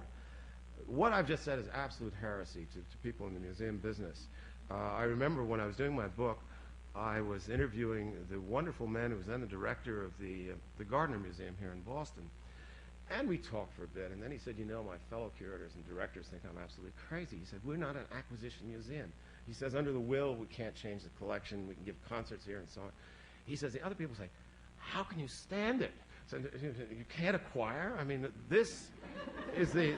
What I've just said is absolute heresy to people in the museum business. I remember when I was doing my book, I was interviewing the wonderful man who was then the director of the Gardner Museum here in Boston. And we talked for a bit, and then he said, you know, my fellow curators and directors think I'm absolutely crazy. He said, we're not an acquisition museum. He says, under the will, we can't change the collection. We can give concerts here and so on. He says, the other people say, how can you stand it? So, you can't acquire? I mean, this is the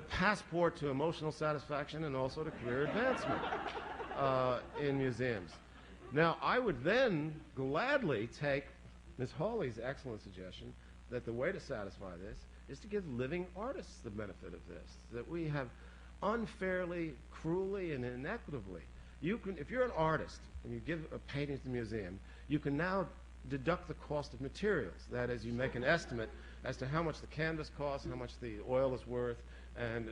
passport to emotional satisfaction and also to career advancement in museums. Now, I would then gladly take Ms. Hawley's excellent suggestion that the way to satisfy this is to give living artists the benefit of this, that we have unfairly, cruelly, and inequitably. If you're an artist and you give a painting to the museum, you can now deduct the cost of materials. That is, you make an estimate as to how much the canvas costs, how much the oil is worth, and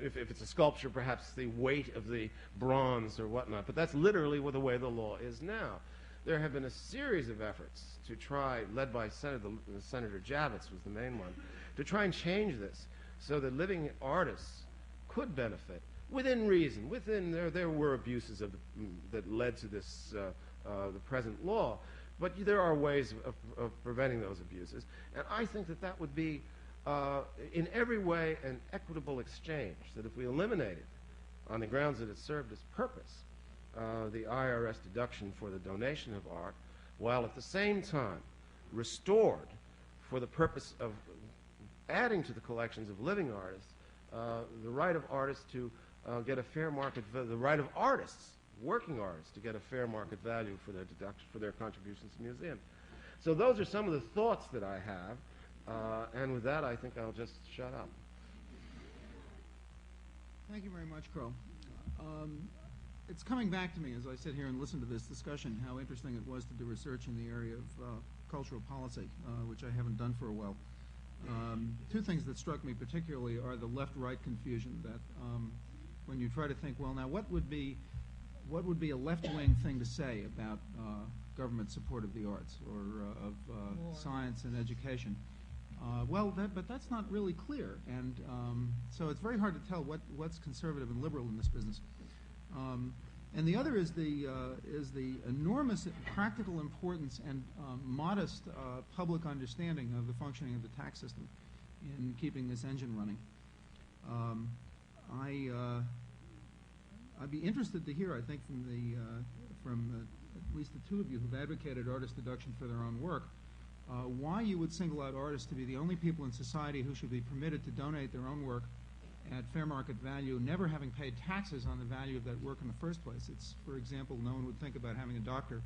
if it's a sculpture, perhaps the weight of the bronze or whatnot. But that's literally the way the law is now. There have been a series of efforts to try, led by Senator Javits was the main one, to try and change this so that living artists could benefit within reason. There were abuses that led to this, the present law, But there are ways of preventing those abuses. And I think that that would be, in every way, an equitable exchange, that if we eliminate it on the grounds that it served its purpose, the IRS deduction for the donation of art, while at the same time restored for the purpose of adding to the collections of living artists the right of artists to get a fair market, the right of artists, working artists, to get a fair market value for their deduction, for their contributions to museums. So those are some of the thoughts that I have, and with that I think I'll just shut up. Thank you very much, Crow. It's coming back to me as I sit here and listen to this discussion how interesting it was to do research in the area of cultural policy, which I haven't done for a while. Two things that struck me particularly are the left-right confusion that when you try to think, well, now what would be a left-wing thing to say about government support of the arts or of science and education? But that's not really clear, and so it's very hard to tell what's conservative and liberal in this business. And the other is the enormous practical importance and modest public understanding of the functioning of the tax system in keeping this engine running. I'd be interested to hear, I think, from at least the two of you who've advocated artist deduction for their own work, why you would single out artists to be the only people in society who should be permitted to donate their own work at fair market value, never having paid taxes on the value of that work in the first place. It's, for example, no one would think about having a doctor,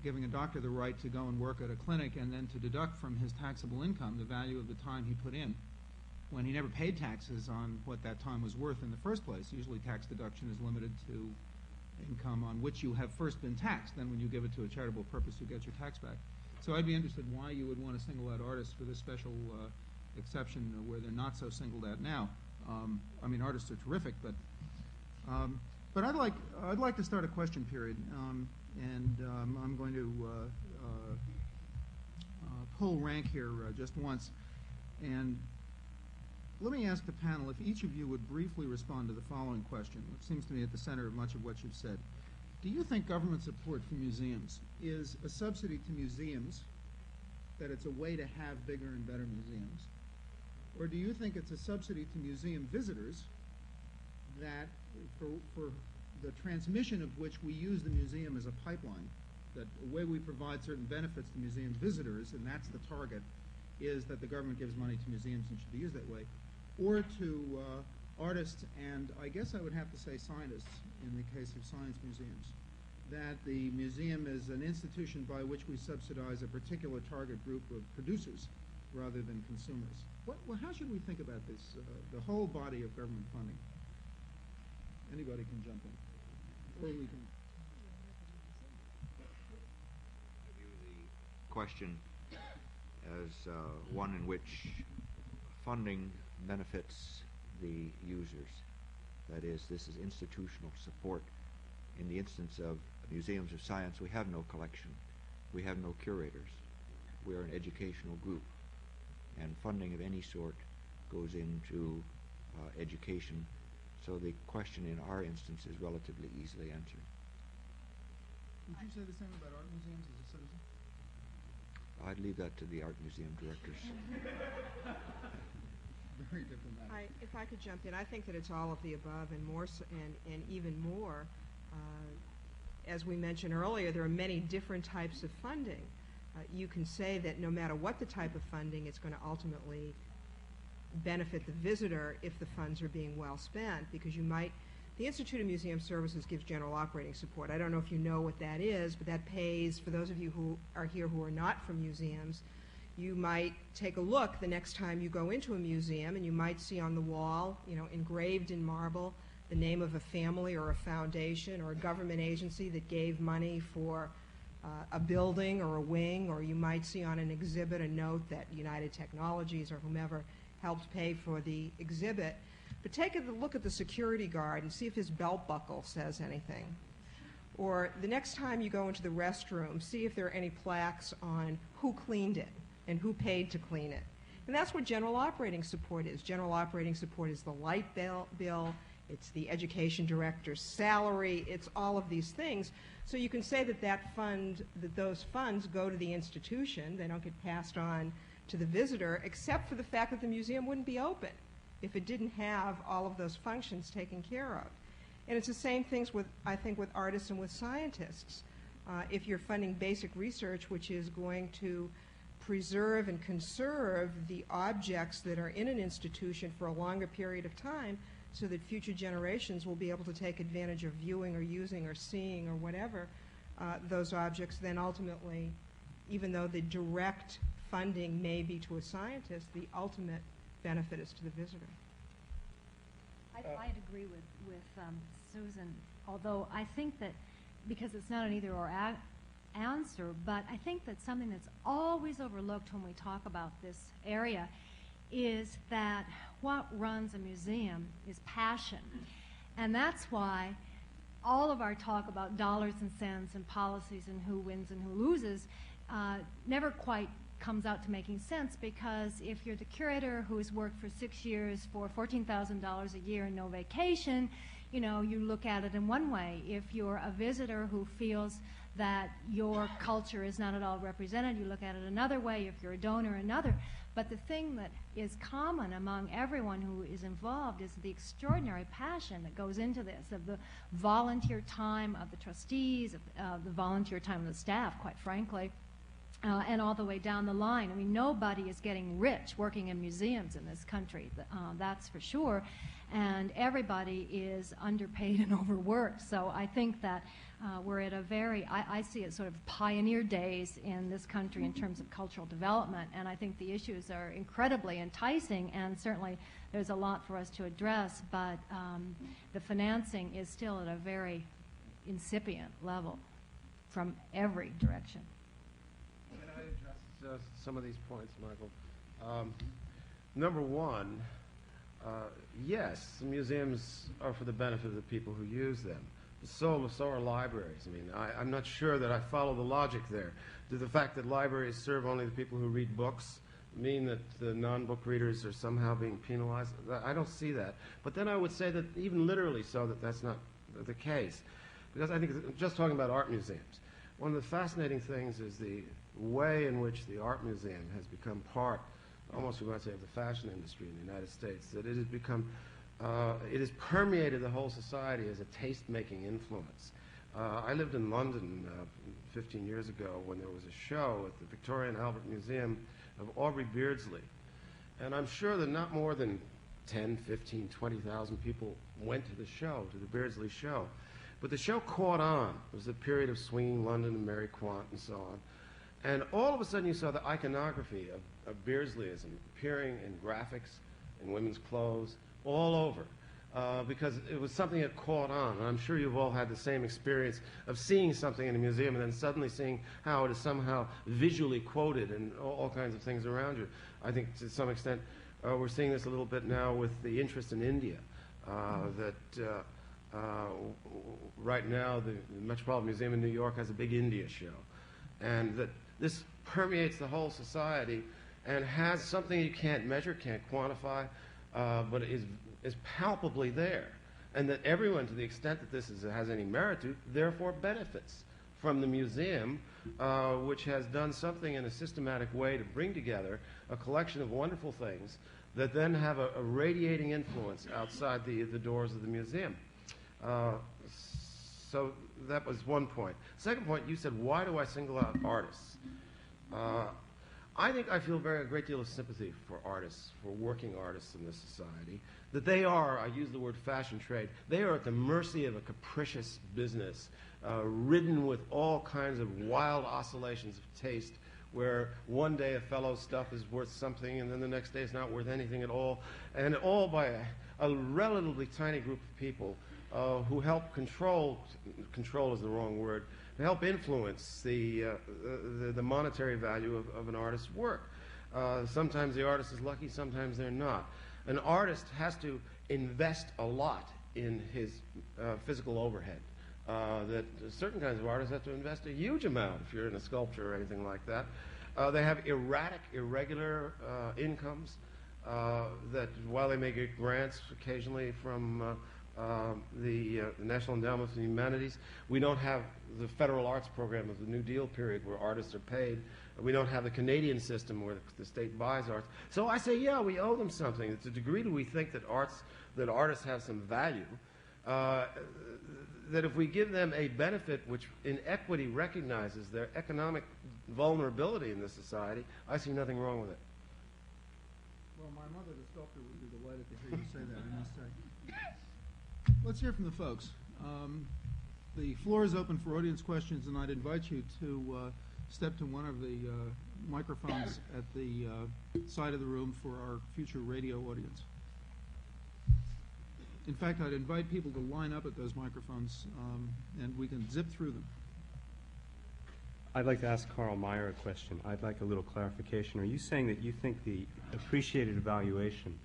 giving a doctor the right to go and work at a clinic and then to deduct from his taxable income the value of the time he put in, when he never paid taxes on what that time was worth in the first place. Usually tax deduction is limited to income on which you have first been taxed. Then when you give it to a charitable purpose, you get your tax back. So I'd be interested why you would want to single out artists for this special exception where they're not so singled out now. I mean, artists are terrific, but I'd like to start a question period, and I'm going to pull rank here just once, and let me ask the panel if each of you would briefly respond to the following question, which seems to me at the center of much of what you've said. Do you think government support for museums is a subsidy to museums, that it's a way to have bigger and better museums? Or do you think it's a subsidy to museum visitors that for the transmission of which we use the museum as a pipeline, that the way we provide certain benefits to museum visitors, and that's the target, is that the government gives money to museums and should be used that way, or to artists and I guess I would have to say scientists in the case of science museums, that the museum is an institution by which we subsidize a particular target group of producers rather than consumers. How should we think about this, the whole body of government funding? Anybody can jump in. Or we can. I view the question as one in which funding benefits the users. That is, this is institutional support. In the instance of museums of science, we have no collection. We have no curators. We're an educational group. And funding of any sort goes into education. So the question in our instance is relatively easily answered. Would you say the same about art museums as a citizen? I'd leave that to the art museum directors. Very diplomatic. If I could jump in, I think that it's all of the above and more, and even more. As we mentioned earlier, there are many different types of funding. You can say that no matter what the type of funding, it's going to ultimately benefit the visitor if the funds are being well spent, because you might, the Institute of Museum Services gives general operating support. I don't know if you know what that is, but that pays, for those of you who are here who are not from museums, you might take a look the next time you go into a museum and you might see on the wall, engraved in marble, the name of a family or a foundation or a government agency that gave money for a building or a wing, or you might see on an exhibit a note that United Technologies or whomever helped pay for the exhibit. But take a look at the security guard and see if his belt buckle says anything. Or the next time you go into the restroom, see if there are any plaques on who cleaned it and who paid to clean it. And that's what general operating support is. General operating support is the light bill, it's the education director's salary, it's all of these things. So you can say that those funds go to the institution, they don't get passed on to the visitor, except for the fact that the museum wouldn't be open if it didn't have all of those functions taken care of. And it's the same things with, I think, with artists and with scientists. If you're funding basic research, which is going to preserve and conserve the objects that are in an institution for a longer period of time so that future generations will be able to take advantage of viewing or using or seeing or whatever those objects, then ultimately, even though the direct funding may be to a scientist, the ultimate benefit is to the visitor. I'd agree with Susan, although I think that because it's not an either-or answer, but I think that something that's always overlooked when we talk about this area is that what runs a museum is passion. And that's why all of our talk about dollars and cents and policies and who wins and who loses never quite comes out to making sense, because if you're the curator who has worked for 6 years for $14,000 a year and no vacation, you know, you look at it in one way. If you're a visitor who feels that your culture is not at all represented, you look at it another way. If you're a donor, another. But the thing that is common among everyone who is involved is the extraordinary passion that goes into this, of the volunteer time of the trustees, of the volunteer time of the staff, quite frankly, and all the way down the line. I mean, nobody is getting rich working in museums in this country, that's for sure, and everybody is underpaid and overworked. So I think that we're at a very, I see it sort of pioneer days in this country in terms of cultural development, and I think the issues are incredibly enticing, and certainly there's a lot for us to address, but the financing is still at a very incipient level from every direction. Can I address some of these points, Michael? Number one, yes, the museums are for the benefit of the people who use them. So are libraries. I mean, I'm not sure that I follow the logic there. Does the fact that libraries serve only the people who read books mean that the non-book readers are somehow being penalized? I don't see that. But then I would say that even literally so, that's not the case. Because I think, just talking about art museums, one of the fascinating things is the way in which the art museum has become part, almost we might say, of the fashion industry in the United States, that it has become, it has permeated the whole society as a taste-making influence. I lived in London 15 years ago when there was a show at the Victoria and Albert Museum of Aubrey Beardsley. And I'm sure that not more than 10, 15, 20,000 people went to the show, to the Beardsley show. But the show caught on. It was a period of swinging London and Mary Quant and so on. And all of a sudden you saw the iconography of Beardsleyism appearing in graphics, in women's clothes, all over. Because it was something that caught on. And I'm sure you've all had the same experience of seeing something in a museum and then suddenly seeing how it is somehow visually quoted and all kinds of things around you. I think to some extent we're seeing this a little bit now with the interest in India. Right now the Metropolitan Museum in New York has a big India show. And that this permeates the whole society and has something you can't measure, can't quantify, but is palpably there. And that everyone, to the extent that this has any merit to, therefore benefits from the museum, which has done something in a systematic way to bring together a collection of wonderful things that then have a radiating influence outside the doors of the museum. So that was one point. Second point, you said, why do I single out artists? I think I feel a great deal of sympathy for artists, for working artists in this society, that they are, I use the word fashion trade, they are at the mercy of a capricious business, ridden with all kinds of wild oscillations of taste, where one day a fellow's stuff is worth something and then the next day it's not worth anything at all, and all by a relatively tiny group of people who help control is the wrong word, to help influence the monetary value of an artist's work. Sometimes the artist is lucky, sometimes they're not. An artist has to invest a lot in his physical overhead. That certain kinds of artists have to invest a huge amount if you're in a sculpture or anything like that. They have erratic, irregular incomes that while they may get grants occasionally from the National Endowment for the Humanities. We don't have the federal arts program of the New Deal period where artists are paid. We don't have the Canadian system where the state buys arts. So I say, yeah, we owe them something. To the degree that we think that artists have some value, that if we give them a benefit which in equity recognizes their economic vulnerability in this society, I see nothing wrong with it. Well, my mother, the sculptor, would be delighted to hear you say that, I must say. Let's hear from the folks. The floor is open for audience questions, and I'd invite you to step to one of the microphones at the side of the room for our future radio audience. In fact, I'd invite people to line up at those microphones, and we can zip through them. I'd like to ask Carl Meyer a question. I'd like a little clarification. Are you saying that you think the appreciated evaluation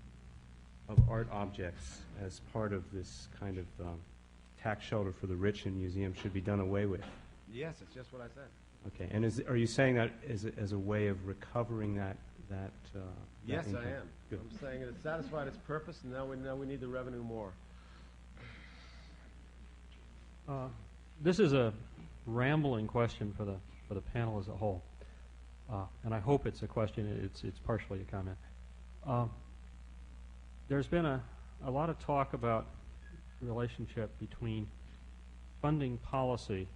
of art objects as part of this kind of tax shelter for the rich in museums should be done away with? Yes, it's just what I said. Okay. And are you saying that as a way of recovering that Yes, income? I am. Good. I'm saying it satisfied its purpose, and now we need the revenue more. This is a rambling question for the panel as a whole, and I hope it's a question. It's partially a comment. There's been a lot of talk about the relationship between funding policy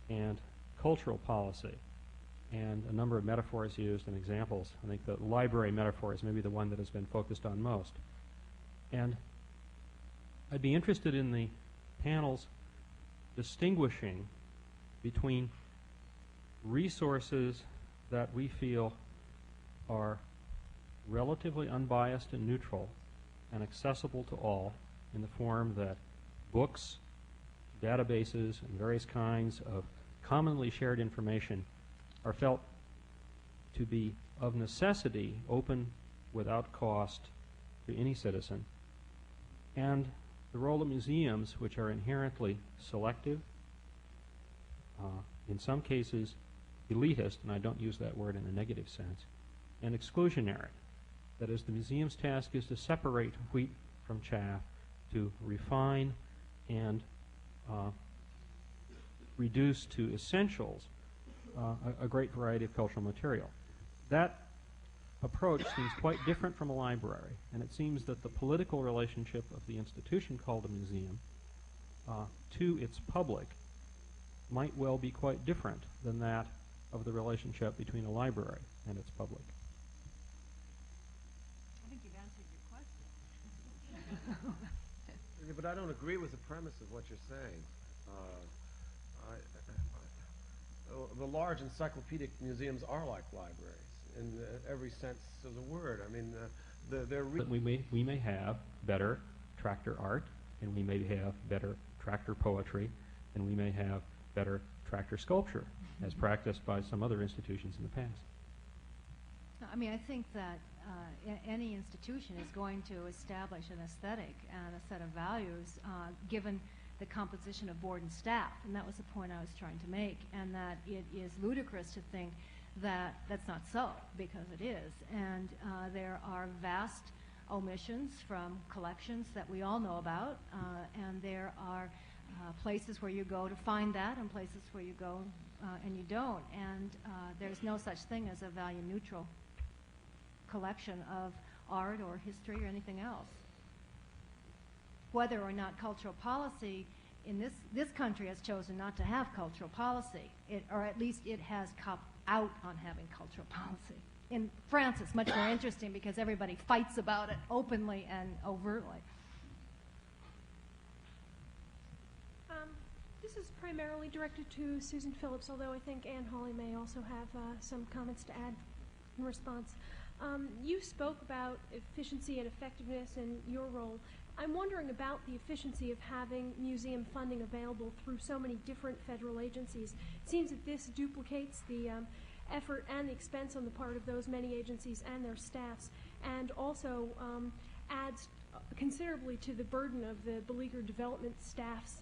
and cultural policy, and a number of metaphors used and examples. I think the library metaphor is maybe the one that has been focused on most. And I'd be interested in the panel's distinguishing between resources that we feel are relatively unbiased and neutral and accessible to all in the form that books, databases, and various kinds of commonly shared information are felt to be of necessity open without cost to any citizen, and the role of museums, which are inherently selective, in some cases elitist, and I don't use that word in a negative sense, and exclusionary. That is, the museum's task is to separate wheat from chaff, to refine and reduce to essentials a great variety of cultural material. That approach seems quite different from a library, and it seems that the political relationship of the institution called a museum to its public might well be quite different than that of the relationship between a library and its public. I think you've answered your question. Yeah, but I don't agree with the premise of what you're saying. The large encyclopedic museums are like libraries in every sense of the word. I mean, we may have better tractor art, and we may have better tractor poetry, and we may have better tractor sculpture, as practiced by some other institutions in the past. I mean, I think that any institution is going to establish an aesthetic and a set of values given the composition of board and staff, and that was the point I was trying to make, and that it is ludicrous to think that that's not so, because it is. And there are vast omissions from collections that we all know about, and there are places where you go to find that and places where you go and you don't. And there's no such thing as a value-neutral collection of art or history or anything else. Whether or not cultural policy in this country has chosen not to have cultural policy, or at least it has copped out on having cultural policy. In France, it's much more interesting because everybody fights about it openly and overtly. This is primarily directed to Susan Phillips, although I think Ann Hawley may also have some comments to add in response. You spoke about efficiency and effectiveness and your role. I'm wondering about the efficiency of having museum funding available through so many different federal agencies. It seems that this duplicates the effort and the expense on the part of those many agencies and their staffs, and also adds considerably to the burden of the beleaguered development staffs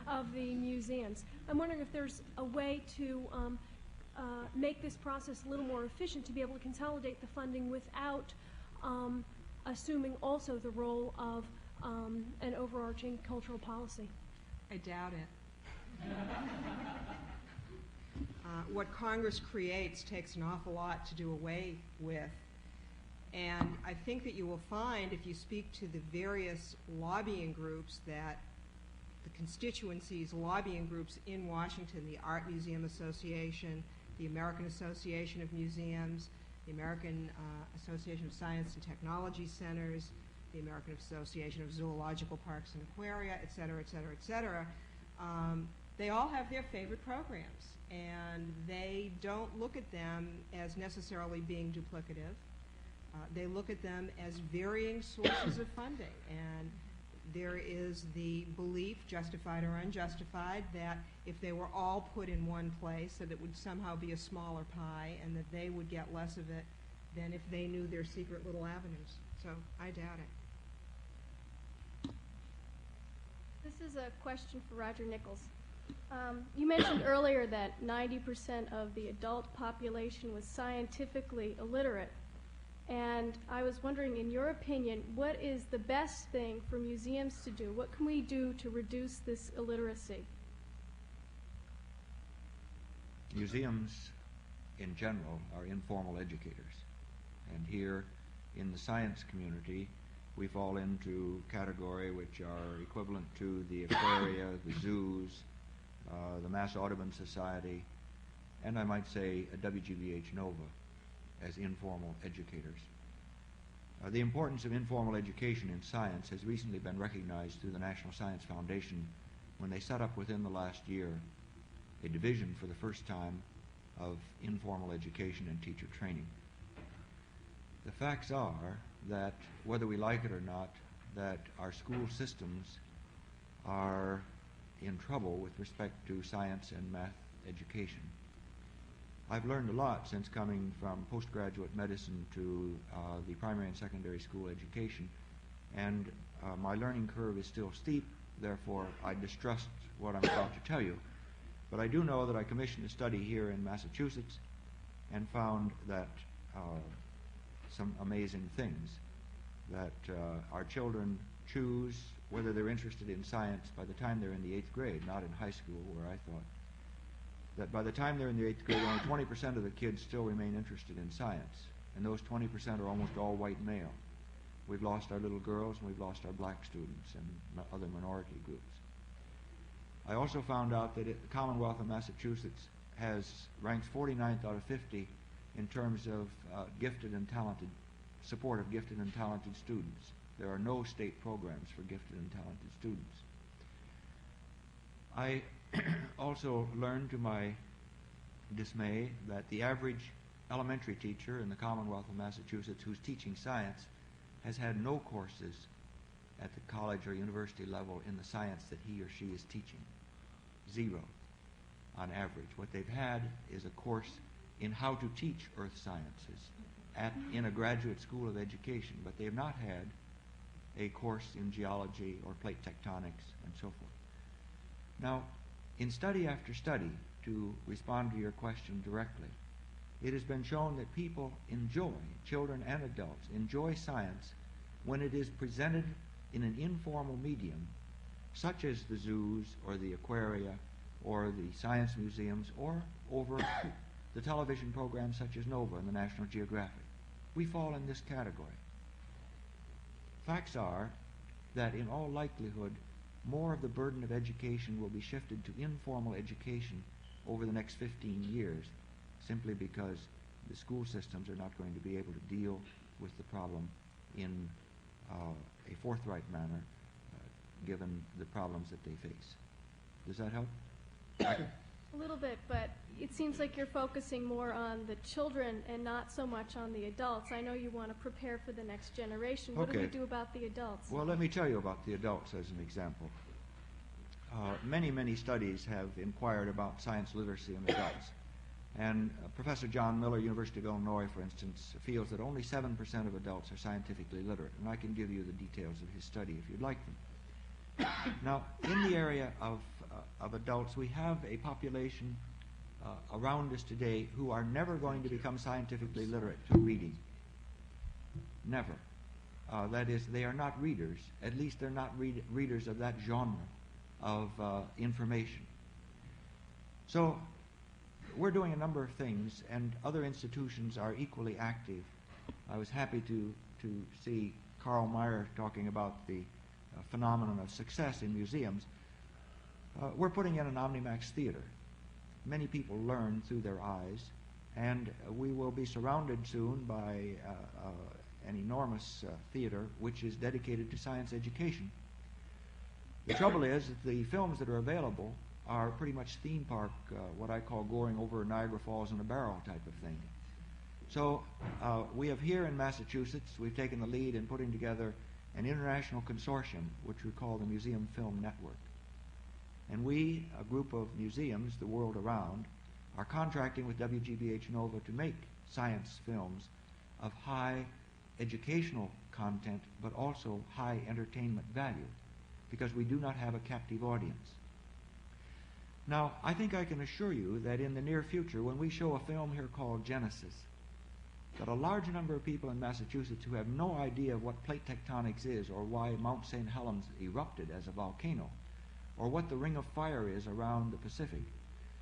of the museums. I'm wondering if there's a way to make this process a little more efficient to be able to consolidate the funding without assuming also the role of an overarching cultural policy? I doubt it. What Congress creates takes an awful lot to do away with. And I think that you will find, if you speak to the various lobbying groups, that the constituencies, lobbying groups in Washington, the Art Museum Association, the American Association of Museums, the American Association of Science and Technology Centers, the American Association of Zoological Parks and Aquaria, et cetera, et cetera, et cetera, they all have their favorite programs, and they don't look at them as necessarily being duplicative. They look at them as varying sources of funding, and there is the belief, justified or unjustified, that if they were all put in one place, that it would somehow be a smaller pie and that they would get less of it than if they knew their secret little avenues. So I doubt it. This is a question for Roger Nichols. You mentioned earlier that 90% of the adult population was scientifically illiterate. And I was wondering, in your opinion, what is the best thing for museums to do? What can we do to reduce this illiteracy? Museums, in general, are informal educators. And here, in the science community, we fall into category which are equivalent to the aquaria, the zoos, the Mass Audubon Society, and I might say a WGBH NOVA as informal educators. The importance of informal education in science has recently been recognized through the National Science Foundation when they set up within the last year a division for the first time of informal education and teacher training. The facts are that, whether we like it or not, that our school systems are in trouble with respect to science and math education. I've learned a lot since coming from postgraduate medicine to the primary and secondary school education, and my learning curve is still steep, therefore I distrust what I'm about to tell you. But I do know that I commissioned a study here in Massachusetts and found that some amazing things, that our children choose whether they're interested in science by the time they're in the 8th grade, not in high school where I thought. That by the time they're in the 8th grade, only 20% of the kids still remain interested in science, and those 20% are almost all white male. We've lost our little girls, and we've lost our black students and other minority groups. I also found out that the Commonwealth of Massachusetts ranks 49th out of 50 in terms of gifted and talented, support of gifted and talented students. There are no state programs for gifted and talented students. I also learned to my dismay that the average elementary teacher in the Commonwealth of Massachusetts who's teaching science has had no courses at the college or university level in the science that he or she is teaching. 0 on average. What they've had is a course in how to teach earth sciences in a graduate school of education, but they have not had a course in geology or plate tectonics and so forth. Now, in study after study, to respond to your question directly, it has been shown that people enjoy, children and adults, enjoy science when it is presented in an informal medium, such as the zoos or the aquaria or the science museums, or over the television programs such as NOVA and the National Geographic. We fall in this category. Facts are that in all likelihood, more of the burden of education will be shifted to informal education over the next 15 years, simply because the school systems are not going to be able to deal with the problem in a forthright manner, given the problems that they face. Does that help? A little bit, but it seems like you're focusing more on the children and not so much on the adults. I know you want to prepare for the next generation. What do we do about the adults? Well, let me tell you about the adults as an example. Many studies have inquired about science literacy in adults. And Professor John Miller, University of Illinois, for instance, feels that only 7% of adults are scientifically literate. And I can give you the details of his study if you'd like them. Now, in the area of adults, we have a population around us today who are never going to become scientifically literate to reading. Never. That is, they are not readers. At least they're not readers of that genre of information. So we're doing a number of things, and other institutions are equally active. I was happy to see Carl Meyer talking about the phenomenon of success in museums. We're putting in an Omnimax theater. Many people learn through their eyes, and we will be surrounded soon by an enormous theater which is dedicated to science education. The trouble is that the films that are available are pretty much theme park, what I call going over Niagara Falls in a barrel type of thing. So we have here in Massachusetts, we've taken the lead in putting together an international consortium which we call the Museum Film Network. And we, a group of museums the world around, are contracting with WGBH Nova to make science films of high educational content but also high entertainment value, because we do not have a captive audience. Now, I think I can assure you that in the near future, when we show a film here called Genesis, that a large number of people in Massachusetts who have no idea of what plate tectonics is, or why Mount St. Helens erupted as a volcano, or what the Ring of Fire is around the Pacific,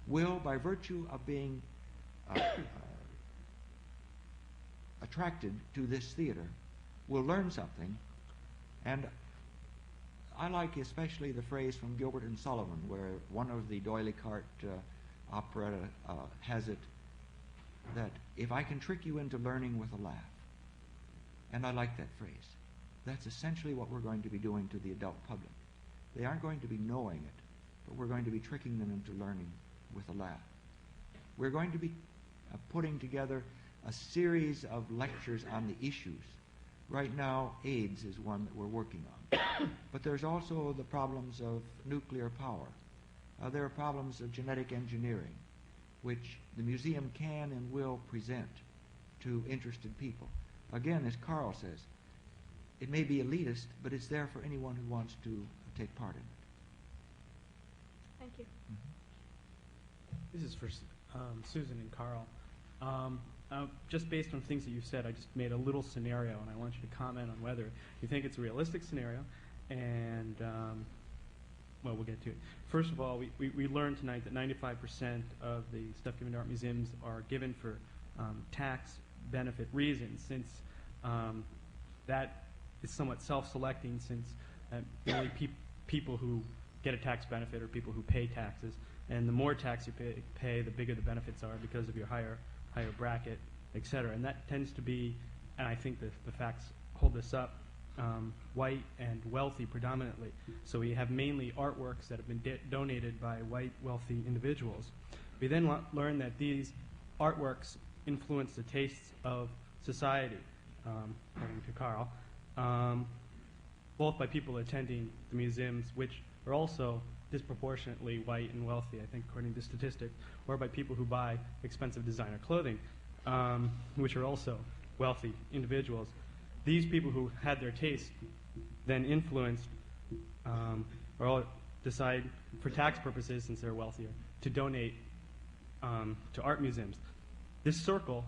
will, by virtue of being attracted to this theater, will learn something. And I like especially the phrase from Gilbert and Sullivan, where one of the D'Oyly Carte operetta has it, that if I can trick you into learning with a laugh, and I like that phrase, that's essentially what we're going to be doing to the adult public. They aren't going to be knowing it, but we're going to be tricking them into learning with a laugh. We're going to be putting together a series of lectures on the issues. Right now, AIDS is one that we're working on. But there's also the problems of nuclear power. There are problems of genetic engineering, which the museum can and will present to interested people. Again, as Carl says, it may be elitist, but it's there for anyone who wants to take part in it. Thank you. This is for Susan and Carl. Just based on things that you've said, I just made a little scenario, and I want you to comment on whether you think it's a realistic scenario. And, well, we'll get to it. First of all, we learned tonight that 95% of the stuff given to art museums are given for tax benefit reasons, since that is somewhat self-selecting, since the only people who get a tax benefit are people who pay taxes. And the more tax you pay, the bigger the benefits are because of your higher bracket, et cetera. And that tends to be, and I think the facts hold this up, white and wealthy predominantly. So we have mainly artworks that have been donated by white, wealthy individuals. We then learn that these artworks influence the tastes of society, according to Carl, both by people attending the museums, which are also disproportionately white and wealthy, I think, according to statistics, or by people who buy expensive designer clothing, which are also wealthy individuals. These people who had their taste then influenced or decide, for tax purposes, since they're wealthier, to donate to art museums. This circle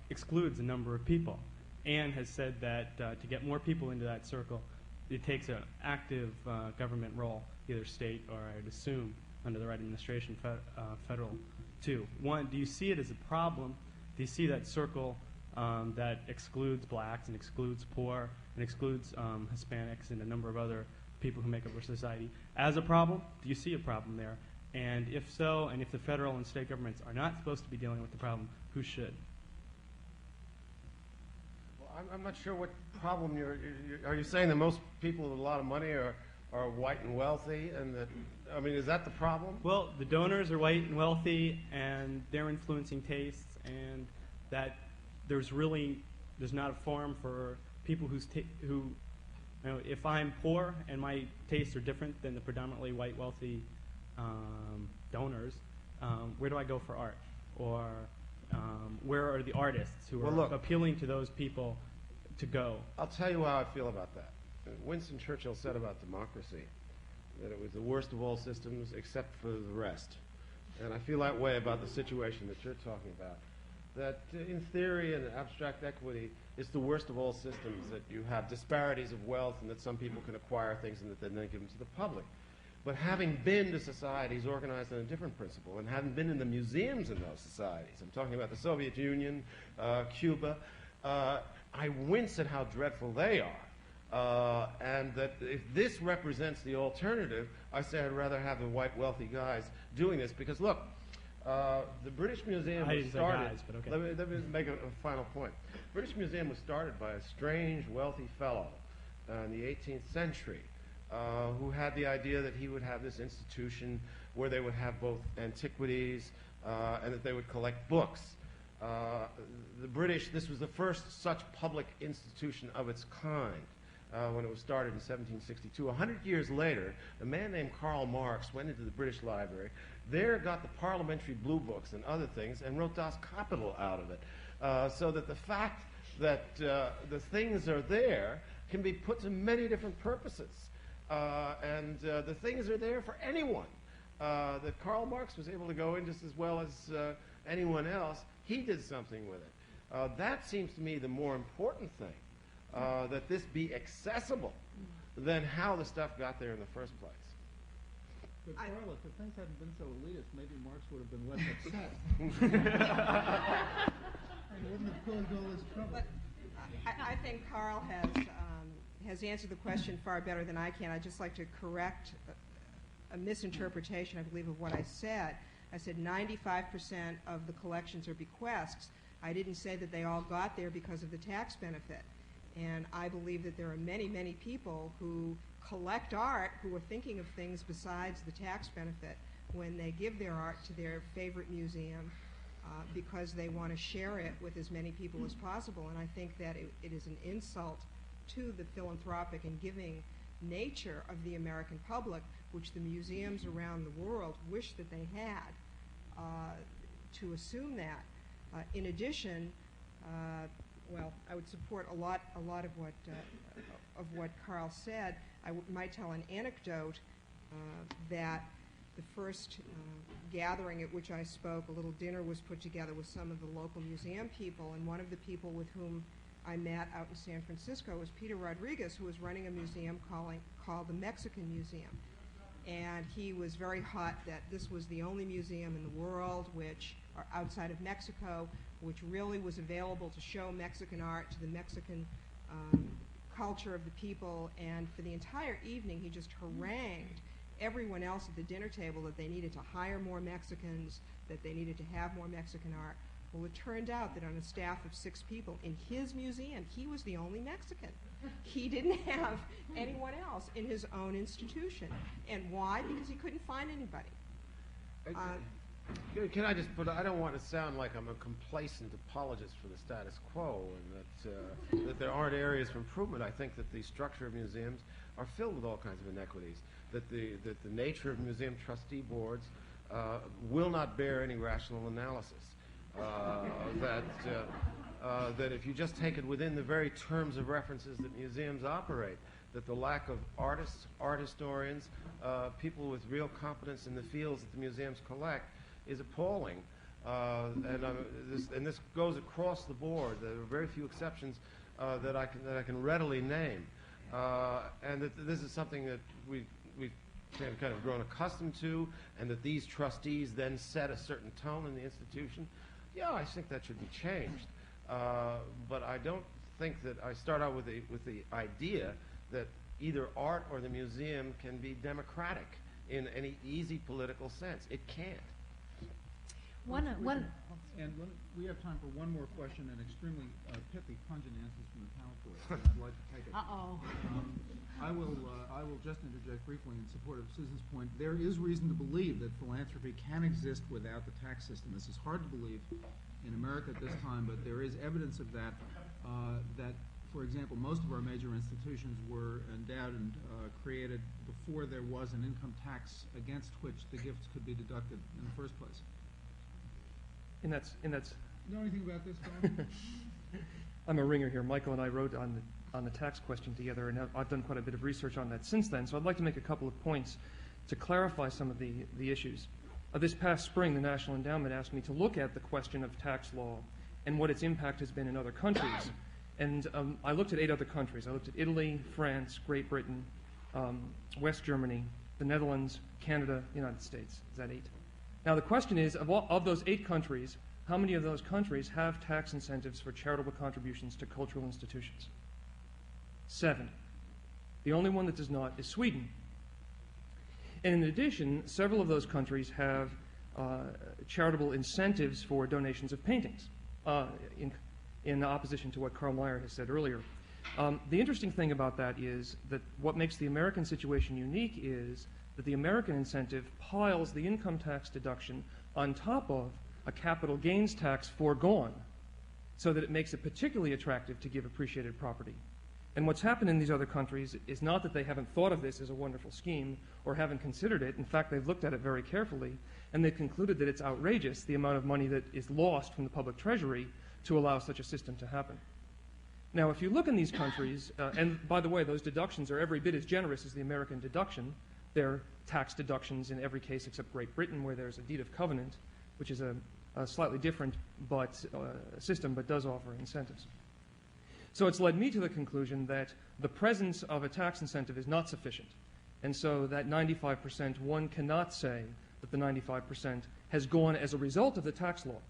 excludes a number of people. Anne has said that to get more people into that circle, it takes an active government role, either state or, I'd assume, under the right administration, federal, too. One, do you see it as a problem? Do you see that circle that excludes blacks and excludes poor and excludes Hispanics and a number of other people who make up our society as a problem? Do you see a problem there? And if so, and if the federal and state governments are not supposed to be dealing with the problem, who should? I'm not sure what problem are you saying that most people with a lot of money are white and wealthy, and that, I mean, is that the problem? Well, the donors are white and wealthy, and they're influencing tastes, and that there's not a forum for people who, you know, if I'm poor and my tastes are different than the predominantly white wealthy donors, where do I go for art? Or where are the artists who are appealing to those people to go? I'll tell you how I feel about that. Winston Churchill said about democracy that it was the worst of all systems except for the rest. And I feel that way about the situation that you're talking about. That in theory and abstract equity, it's the worst of all systems, that you have disparities of wealth and that some people can acquire things and that they then give them to the public. But having been to societies organized on a different principle and having been in the museums in those societies, I'm talking about the Soviet Union, Cuba, I wince at how dreadful they are. And that if this represents the alternative, I say I'd rather have the white wealthy guys doing this, because look, the British Museum was started. Guys, but okay. Let me make a final point. The British Museum was started by a strange, wealthy fellow in the 18th century who had the idea that he would have this institution where they would have both antiquities and that they would collect books. The British, this was the first such public institution of its kind. When it was started in 1762. 100 years later, a man named Karl Marx went into the British Library, there got the parliamentary blue books and other things, and wrote Das Kapital out of it. So that the fact that the things are there can be put to many different purposes. And the things are there for anyone. That Karl Marx was able to go in just as well as anyone else. He did something with it. That seems to me the more important thing. That this be accessible than how the stuff got there in the first place. But Carl, if things hadn't been so elitist, maybe Marx would have been less upset. And wouldn't have caused all this trouble. But I think Carl has answered the question far better than I can. I'd just like to correct a misinterpretation, I believe, of what I said. I said 95% of the collections are bequests. I didn't say that they all got there because of the tax benefit. And I believe that there are many, many people who collect art who are thinking of things besides the tax benefit when they give their art to their favorite museum because they want to share it with as many people as possible. And I think that it is an insult to the philanthropic and giving nature of the American public, which the museums around the world wish that they had, to assume that. In addition, well, I would support a lot of what Carl said. I might tell an anecdote that the first gathering at which I spoke, a little dinner was put together with some of the local museum people, and one of the people with whom I met out in San Francisco was Peter Rodriguez, who was running a museum called the Mexican Museum. And he was very hot that this was the only museum in the world outside of Mexico, which really was available to show Mexican art to the Mexican culture of the people. And for the entire evening, he just harangued everyone else at the dinner table that they needed to hire more Mexicans, that they needed to have more Mexican art. Well, it turned out that on a staff of 6 people in his museum, he was the only Mexican. He didn't have anyone else in his own institution. And why? Because he couldn't find anybody. Can I just put, I don't want to sound like I'm a complacent apologist for the status quo and that there aren't areas for improvement. I think that the structure of museums are filled with all kinds of inequities, that the nature of museum trustee boards will not bear any rational analysis. That if you just take it within the very terms of references that museums operate, that the lack of artists, art historians, people with real competence in the fields that the museums collect is appalling. And this goes across the board. There are very few exceptions that I can readily name. And that this is something that we've kind of grown accustomed to, and that these trustees then set a certain tone in the institution. Yeah, I think that should be changed. But I don't think that I start out with the idea that either art or the museum can be democratic in any easy political sense. It can't. And we have time for one more question, and extremely pithy, pungent answers from the panel for it. I'd like to take it. I will just interject briefly in support of Susan's point. There is reason to believe that philanthropy can exist without the tax system. This is hard to believe in America at this time, but there is evidence of that. That, for example, most of our major institutions were endowed and created before there was an income tax against which the gifts could be deducted in the first place. And that's. Know anything about this, Bob? I'm a ringer here. Michael and I wrote on the tax question together, and I've done quite a bit of research on that since then. So I'd like to make a couple of points to clarify some of the issues. This past spring, the National Endowment asked me to look at the question of tax law and what its impact has been in other countries. And I looked at 8 other countries. I looked at Italy, France, Great Britain, West Germany, the Netherlands, Canada, United States. Is that 8? Now the question is, of those 8 countries, how many of those countries have tax incentives for charitable contributions to cultural institutions? 7. The only one that does not is Sweden. And in addition, several of those countries have charitable incentives for donations of paintings, in opposition to what Karl Meyer has said earlier. The interesting thing about that is that what makes the American situation unique is that the American incentive piles the income tax deduction on top of a capital gains tax foregone, so that it makes it particularly attractive to give appreciated property. And what's happened in these other countries is not that they haven't thought of this as a wonderful scheme or haven't considered it. In fact, they've looked at it very carefully, and they've concluded that it's outrageous, the amount of money that is lost from the public treasury to allow such a system to happen. Now, if you look in these countries, and by the way, those deductions are every bit as generous as the American deduction. They're tax deductions in every case except Great Britain, where there's a deed of covenant, which is a slightly different system, but does offer incentives. So it's led me to the conclusion that the presence of a tax incentive is not sufficient. And so that 95%, one cannot say that the 95% has gone as a result of the tax law.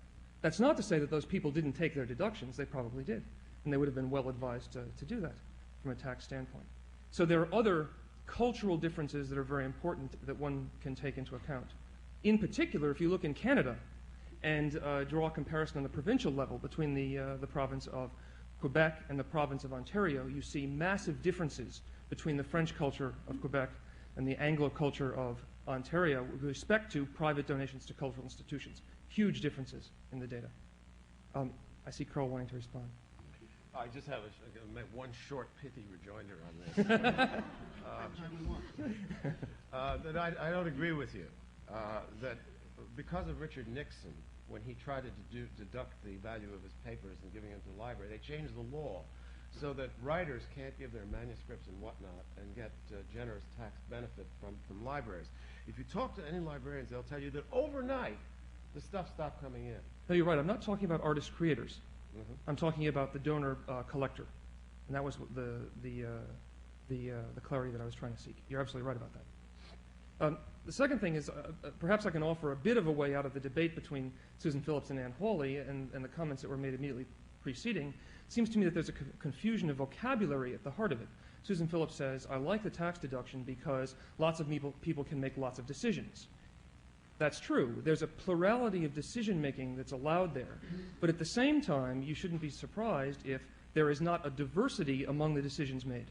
That's not to say that those people didn't take their deductions. They probably did. And they would have been well advised to do that from a tax standpoint. So there are other cultural differences that are very important that one can take into account. In particular, if you look in Canada and draw a comparison on the provincial level between the province of Quebec and the province of Ontario, you see massive differences between the French culture of Quebec and the Anglo culture of Ontario with respect to private donations to cultural institutions. Huge differences in the data. I see Carl wanting to respond. I just have one short, pithy rejoinder on this. That I don't agree with you. That because of Richard Nixon, when he tried to deduct the value of his papers and giving them to the library, they changed the law so that writers can't give their manuscripts and whatnot and get generous tax benefit from libraries. If you talk to any librarians, they'll tell you that overnight the stuff stopped coming in. No, you're right. I'm not talking about artist creators. I'm talking about the donor collector, and that was the clarity that I was trying to seek. You're absolutely right about that. The second thing is perhaps I can offer a bit of a way out of the debate between Susan Phillips and Ann Hawley and the comments that were made immediately preceding. It seems to me that there's a confusion of vocabulary at the heart of it. Susan Phillips says, I like the tax deduction because lots of people can make lots of decisions. That's true. There's a plurality of decision-making that's allowed there. But at the same time, you shouldn't be surprised if there is not a diversity among the decisions made.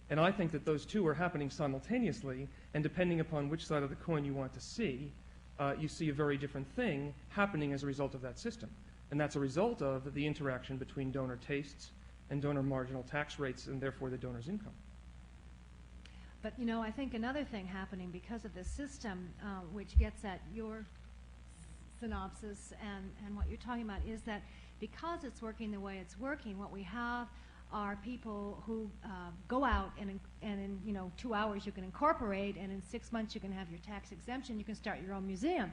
And I think that those two are happening simultaneously, and depending upon which side of the coin you want to see, you see a very different thing happening as a result of that system. And that's a result of the interaction between donor tastes and donor marginal tax rates, and therefore the donor's income. But, you know, I think another thing happening because of this system, which gets at your synopsis and what you're talking about, is that because it's working the way it's working, what we have are people who go out and in 2 hours you can incorporate, and in 6 months you can have your tax exemption, you can start your own museum.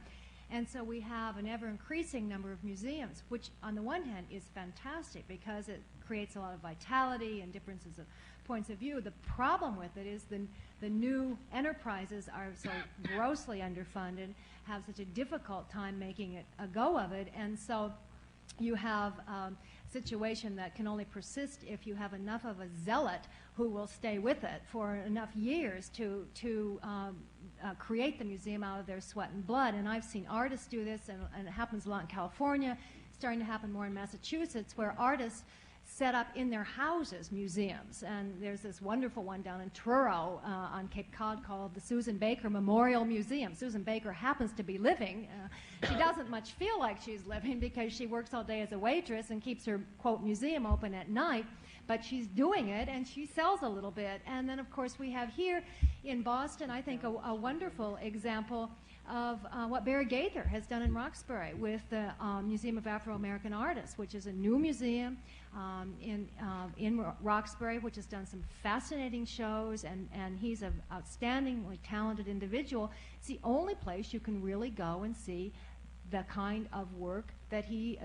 And so we have an ever-increasing number of museums, which on the one hand is fantastic because it creates a lot of vitality and differences of points of view. The problem with it is the new enterprises are so grossly underfunded, have such a difficult time making it a go of it, and so you have a situation that can only persist if you have enough of a zealot who will stay with it for enough years to create the museum out of their sweat and blood. And I've seen artists do this, and it happens a lot in California, starting to happen more in Massachusetts, where artists set up in their houses museums. And there's this wonderful one down in Truro on Cape Cod called the Susan Baker Memorial Museum. Susan Baker happens to be living. She doesn't much feel like she's living because she works all day as a waitress and keeps her, quote, museum open at night. But she's doing it, and she sells a little bit. And then, of course, we have here in Boston, I think, a wonderful example of what Barry Gaither has done in Roxbury with the Museum of Afro-American Artists, which is a new museum in Roxbury, which has done some fascinating shows, and he's an outstandingly talented individual. It's the only place you can really go and see the kind of work that he,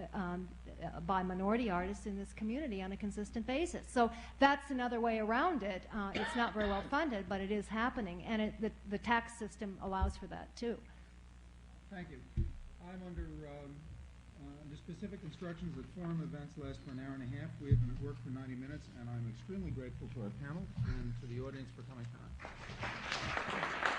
by minority artists in this community on a consistent basis. So that's another way around it. It's not very well funded, but it is happening, and the tax system allows for that too. Thank you. I'm under specific instructions that forum events last for an hour and a half. We have been at work for 90 minutes, and I'm extremely grateful to our panel and to the audience for coming tonight.